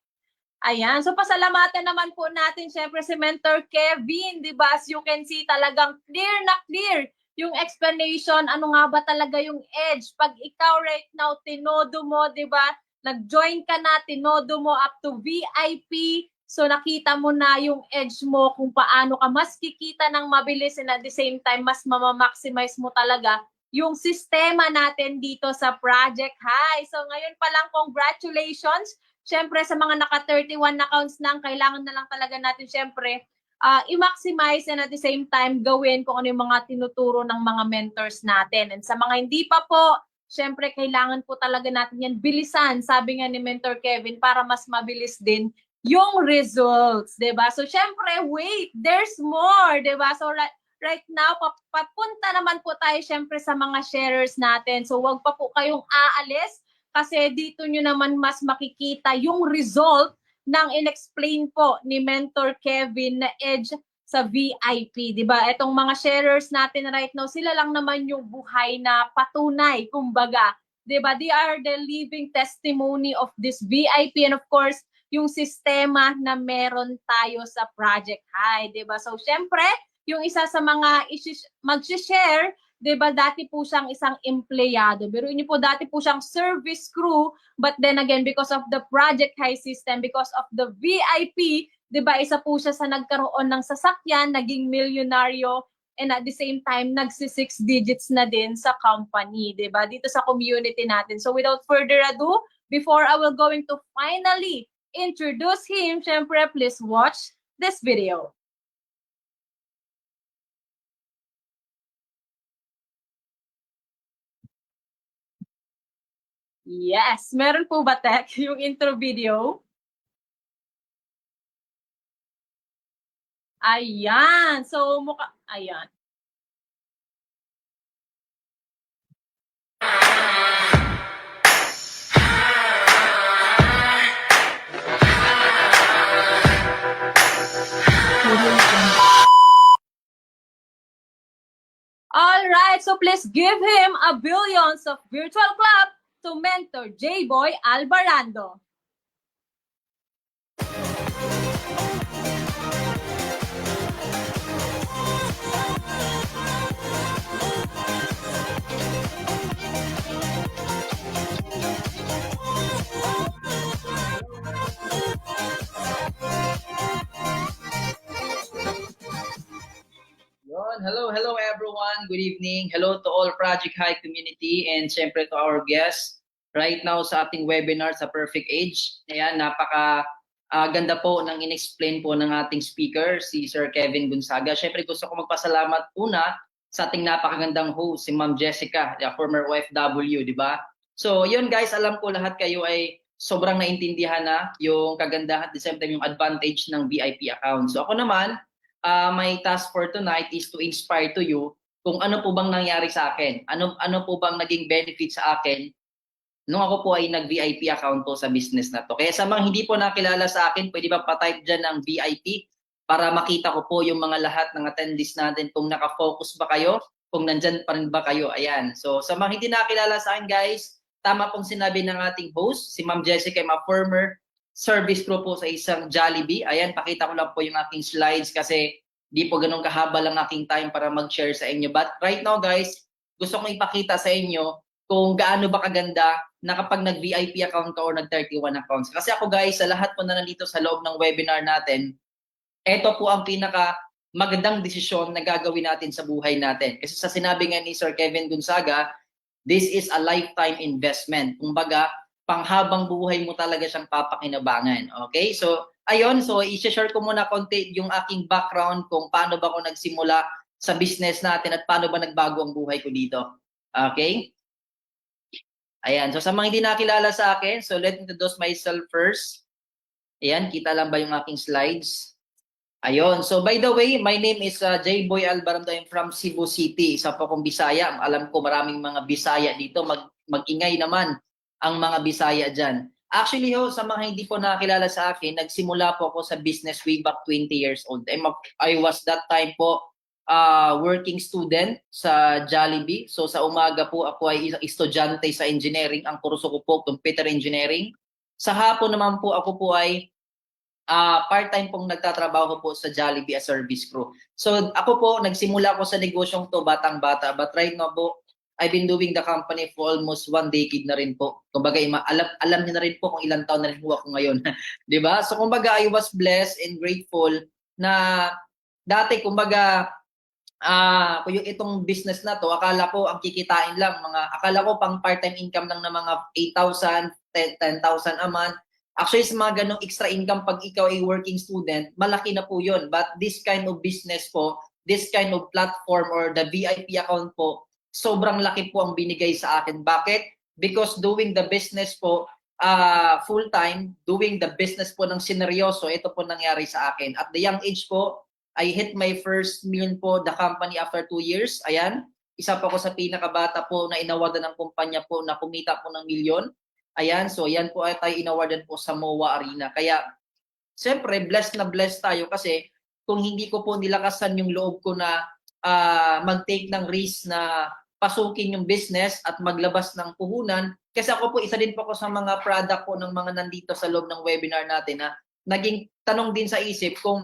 Ayan. So pasalamatan naman po natin syempre si Mentor Kevin. Diba? As you can see, talagang clear na clear yung explanation, ano nga ba talaga yung edge. Pag ikaw right now, tinodo mo, di ba? Nag-join ka na, tinodo mo up to VIP. So nakita mo na yung edge mo kung paano ka mas kikita ng mabilis and at the same time, mas mamamaximize mo talaga yung sistema natin dito sa Project High. So ngayon pa lang, congratulations. Siyempre sa mga naka-31 accounts na, kailangan na lang talaga natin siyempre i-maximize and at the same time gawin kung ano yung mga tinuturo ng mga mentors natin. And sa mga hindi pa po, syempre kailangan po talaga natin yan bilisan, sabi nga ni Mentor Kevin, para mas mabilis din yung results, diba? So syempre, wait, there's more, diba? So right now, papunta naman po tayo syempre sa mga sharers natin. So wag pa po kayong aalis. kasi dito nyo naman mas makikita yung result ng inexplain po ni Mentor Kevin na Edge sa VIP, di ba? Etong mga sharers natin right now, sila lang naman yung buhay na patunay, kumbaga, di ba? They are the living testimony of this VIP, and of course, yung sistema na meron tayo sa Project High, di ba? So, syempre, yung isa sa mga mag-share, di ba, dati po siyang isang empleyado. Pero yun po, dati po siyang service crew, but then again, because of the Project High system, because of the VIP, di ba, isa po siya sa nagkaroon ng sasakyan, naging milyonaryo, and at the same time, nagsi-6 digits na din sa company, di ba, dito sa community natin. So without further ado, before I will going to finally introduce him, syempre, please watch this video. Yes, meron po ba, Tek, yung intro video? Ayan. So, ayan. All right, so please give him a billions of virtual clap to Mentor J-Boy Albarando. Hello everyone. Good evening. Hello to all Project High community and syempre to our guests right now sa ating webinar sa Perfect Age. Ayan, napaka ganda po ng inexplain po ng ating speaker, si Sir Kevin Gonzaga. Syempre gusto ko magpasalamat una sa ating napakagandang host, si Ma'am Jessica, the former OFW, di ba? So, yun guys, alam ko lahat kayo ay sobrang naintindihan na yung kagandahan at the same time yung advantage ng VIP account. So, ako naman, my task for tonight is to inspire to you kung ano po bang nangyari sa akin. Ano po bang naging benefit sa akin nung ako po ay nag-VIP account po sa business na to. Kaya sa mga hindi po nakilala sa akin, pwede ba pa-type dyan ng VIP para makita ko po yung mga lahat ng attendees natin kung naka-focus ba kayo, kung nandyan pa rin ba kayo. Ayan. So sa mga hindi nakilala sa akin guys, tama pong sinabi ng ating host, si Ma'am Jessica, a former service crew po sa isang Jollibee. Ayan, pakita ko lang po yung aking slides kasi di po ganun kahaba lang aking time para mag-share sa inyo. But right now guys, gusto kong ipakita sa inyo kung gaano ba kaganda na kapag nag-VIP account ka or nag-31 accounts. Kasi ako guys, sa lahat po na nandito sa loob ng webinar natin, ito po ang pinaka magandang desisyon na gagawin natin sa buhay natin. Kasi sa sinabi nga ni Sir Kevin Gonzaga, this is a lifetime investment. Kumbaga, panghabang buhay mo talaga siyang papakinabangan. Okay? So, ayun. So, i-share ko muna konti yung aking background kung paano ba ako nagsimula sa business natin at paano ba nagbago ang buhay ko dito. Okay? Ayan. So, sa mga hindi nakilala sa akin, so let me introduce myself first. Ayan. Kita lang ba yung aking slides? Ayun. So, by the way, my name is J-Boy Albarando. I'm from Cebu City. Isa po akong Bisaya. Alam ko maraming mga Bisaya dito. Mag-ingay naman ang mga Bisaya dyan. Actually, sa mga hindi po nakakilala sa akin, nagsimula po ako sa business way back 20 years old. I was that time po working student sa Jollibee. So sa umaga po ako ay estudyante sa engineering. Ang kurso ko po, computer engineering. Sa hapon naman po ako po ay part-time pong nagtatrabaho po sa Jollibee as service crew. So ako po, nagsimula ko sa negosyong to batang-bata. But right now po, I've been doing the company for almost 1 decade na rin po. Kumbaga, alam niyo na rin po kung ilang taon na rin po ako ngayon. Di ba? So kumbaga, I was blessed and grateful na dati, kumbaga, yung itong business na to, akala ko ang kikitain lang, akala ko pang part-time income lang na mga 8,000, 10,000 a month. Actually, sa mga ganong extra income pag ikaw ay working student, malaki na po yun. But this kind of business po, this kind of platform or the VIP account po, sobrang laki po ang binigay sa akin. Bakit? Because doing the business po, full-time, doing the business po ng sineryoso, ito po nangyari sa akin. At the young age po, I hit my first million po, the company after 2 years. Ayan, isa po ako sa pinakabata po na inawadan ng kumpanya po na kumita po ng milyon. Ayan, so yan po ay tayo inawardan po sa MOA Arena. Kaya, siyempre, blessed na blessed tayo kasi kung hindi ko po nilakasan yung loob ko na mag-take ng risk na pasukin yung business at maglabas ng puhunan, kasi ako po, isa din po ako sa mga product po ng mga nandito sa loob ng webinar natin na naging tanong din sa isip kung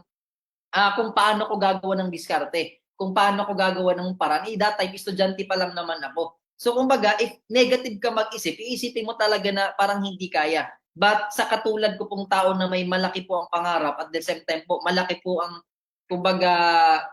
paano ko gagawa ng diskarte, kung paano ko gagawa ng paraan. That time, estudyante pa lang naman ako. So, kumbaga, if negative ka mag-isip, iisipin mo talaga na parang hindi kaya. But sa katulad ko pong tao na may malaki po ang pangarap at the same time po, malaki po ang, kumbaga,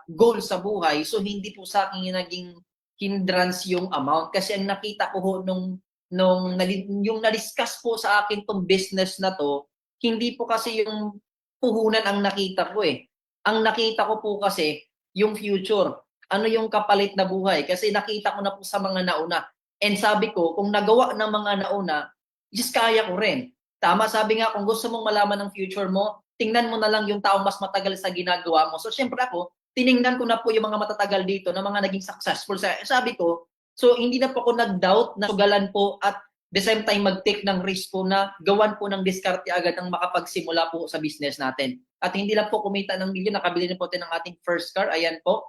goal sa buhay. So, hindi po sa akin yung naging hindrance yung amount. Kasi ang nakita ko ho yung na-discuss po sa akin tong business na to, hindi po kasi yung puhunan ang nakita ko eh. Ang nakita ko po kasi yung future. Ano yung kapalit na buhay? Kasi nakita ko na po sa mga nauna. And sabi ko, kung nagawa ng mga nauna, just kaya ko rin. Tama, sabi nga, kung gusto mong malaman ng future mo, tingnan mo na lang yung taong mas matagal sa ginagawa mo. So, syempre ako, tiningnan ko na po yung mga matatagal dito na mga naging successful. Sabi ko, so hindi na po ako nag-doubt na sugalan po at the same time mag-take ng risk po na gawan po ng diskarte agad ang makapagsimula po sa business natin. At hindi lang po kumita ng milyon, nakabili na po tayo ng ating first car. Ayan po,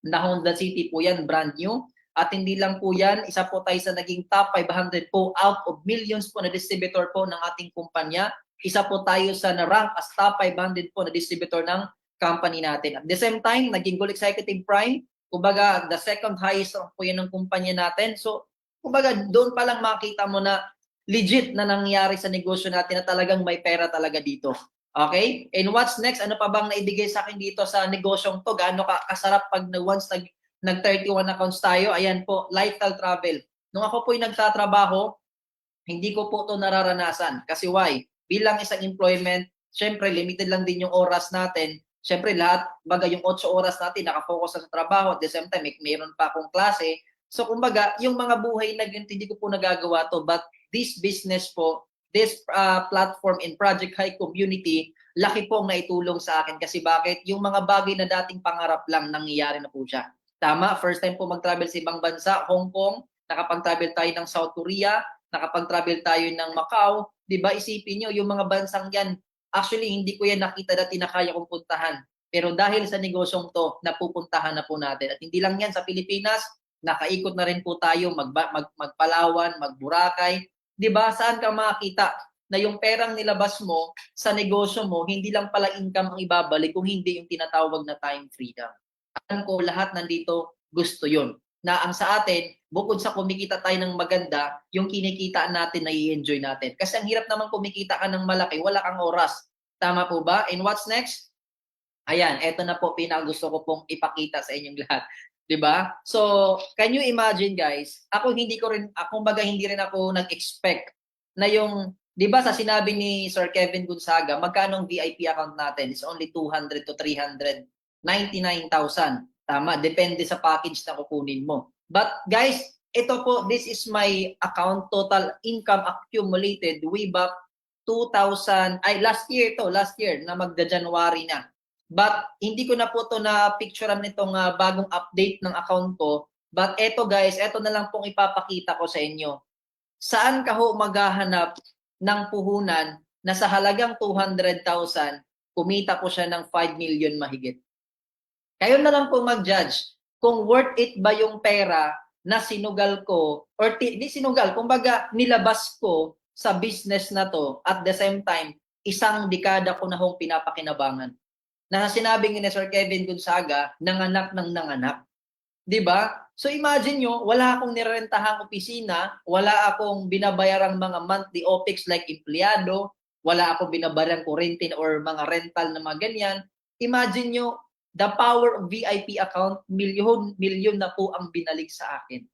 na Honda City po yan, brand new. At hindi lang po yan, isa po tayo sa naging top 500 po out of millions po na distributor po ng ating kumpanya. Isa po tayo sa na-rank as top 500 po na distributor ng company natin. At the same time, naging Gold Executive Prime. Kumbaga, the second highest po yan ng kumpanya natin. So, kumbaga, doon pa lang makita mo na legit na nangyari sa negosyo natin na talagang may pera talaga dito. Okay? And what's next? Ano pa bang naibigay sa akin dito sa negosyong to? Gaano kasarap pag once nag-31 accounts tayo? Ayan po, lifestyle travel. Nung ako po'y nagtatrabaho, hindi ko po to nararanasan. Kasi why? Bilang isang employment, syempre limited lang din yung oras natin. Syempre lahat, baga yung 8 oras natin, nakafocus sa trabaho. At the same time, mayroon pa akong klase. So kumbaga, yung mga buhay na yun, hindi ko po nagagawa to. But this business po, this platform in Project High Community, laki po ang naitulong sa akin. Kasi bakit? Yung mga bagay na dating pangarap lang, nangyayari na po siya. Tama, first time po mag-travel sa ibang bansa, Hong Kong, nakapag-travel tayo ng South Korea, nakapag-travel tayo ng Macau, 'di ba? Isipin niyo yung mga bansang 'yan, actually hindi ko 'yan nakita dati na kaya kong puntahan. Pero dahil sa negosyong 'to, napupuntahan na po natin. At hindi lang 'yan sa Pilipinas, nakaikot na rin po tayo magpalawan, magburakay, 'di ba? Saan ka makita na yung perang nilabas mo sa negosyo mo, hindi lang pala income ang ibabalik kung hindi yung tinatawag na time freedom. Alam ko lahat nandito gusto 'yon. Na ang sa atin, bukod sa kumikita tayo ng maganda, yung kinikita natin na i-enjoy natin. Kasi ang hirap naman kumikita ka ng malaki, wala kang oras. Tama po ba? And what's next? Ayan, eto na po pinakagusto ko pong ipakita sa inyong lahat. 'Di ba? So, can you imagine guys, hindi rin ako nag-expect na yung 'di ba sa sinabi ni Sir Kevin Gonzaga, magkano ang VIP account natin? It's only 200 to 399,000. Tama, depende sa package na kukunin mo. But guys, ito po, this is my account total income accumulated way back last year na magda-January na. But hindi ko na po to na picturean nitong bagong update ng account ko. But ito guys, ito na lang pong ipapakita ko sa inyo. Saan ka ho maghahanap ng puhunan na sa halagang 200,000, kumita ko siya ng 5 million mahigit? Kayo na lang po mag-judge kung worth it ba yung pera na sinugal ko or di sinugal, kumbaga nilabas ko sa business na to at the same time, isang dekada ko na hong pinapakinabangan. Na sinabi ni Sir Kevin Gonzaga, nanganak ng nanganak. 'Di ba? So imagine nyo, wala akong nirerentahang opisina, wala akong binabayarang mga monthly OPEX like empleyado, wala akong binabayarang kuryente or mga rental na mga ganyan. Imagine nyo, the power of VIP account, milyon na po ang binalik sa akin.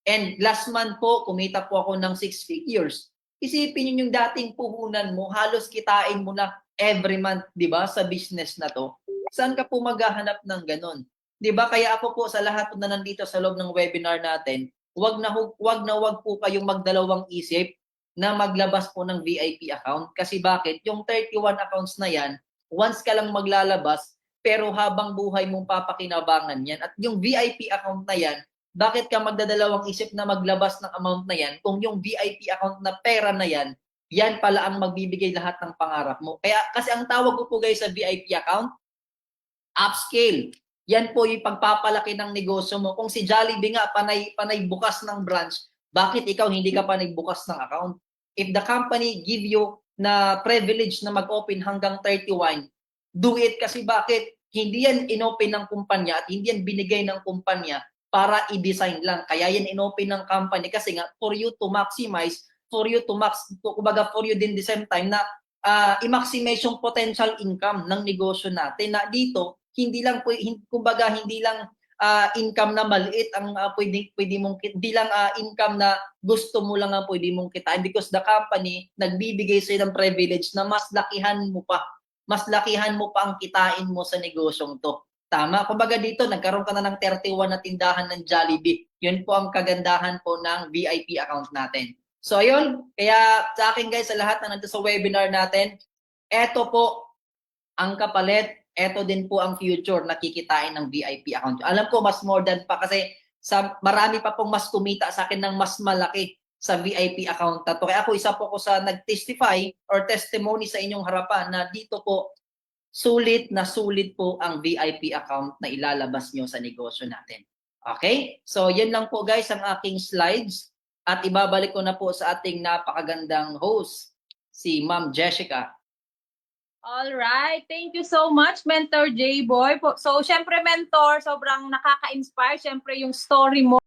And last month po, kumita po ako ng 6 figures. Isipin niyo yung dating puhunan mo, halos kitain mo na every month, 'di ba, sa business na to. Saan ka po maghahanap ng ganun? 'Di ba? Kaya ako po sa lahat na nandito sa loob ng webinar natin, wag na po kayong magdalawang isip na maglabas po ng VIP account. Kasi bakit? Yung 31 accounts na yan, once ka lang maglalabas, pero habang buhay mong papakinabangan yan. At yung VIP account na yan, bakit ka magdadalawang isip na maglabas ng amount na yan kung yung VIP account na pera na yan, yan pala ang magbibigay lahat ng pangarap mo. Kaya kasi ang tawag ko po guys sa VIP account, upscale. Yan po yung pagpapalaki ng negosyo mo. Kung si Jollibee nga panay bukas ng branch, bakit ikaw hindi ka panay bukas ng account? If the company give you na privilege na mag-open hanggang 31, do it kasi bakit? Hindi yan inopen ng kumpanya at hindi yan binigay ng kumpanya para i-design lang. Kaya yan inopen ng company kasi nga for you to maximize, for you din the same time na i-maximize yung potential income ng negosyo natin na dito hindi lang income na maliit ang pwede mong hindi lang income na gusto mo lang ang pwede mong kitain because the company nagbibigay sa ng privilege na mas lakihan mo pa ang kitain mo sa negosyong to. Tama? Kumbaga dito, nagkaroon ka na ng 31 na tindahan ng Jollibee. Yun po ang kagandahan po ng VIP account natin. So, ayun. Kaya sa akin guys, sa lahat na nandito sa webinar natin, eto po ang kapalit. Eto din po ang future na kikitain ng VIP account. Alam ko, mas more than pa kasi marami pa pong mas kumita sa akin ng mas malaki sa VIP account na to. Kaya ako, isa po ko sa nag-testify or testimony sa inyong harapan na dito po, sulit po ang VIP account na ilalabas nyo sa negosyo natin. Okay? So, yan lang po guys ang aking slides. At ibabalik ko na po sa ating napakagandang host, si Ma'am Jessica. All right. Thank you so much, Mentor J-Boy. So, syempre, Mentor, sobrang nakaka-inspire. Syempre, yung story mo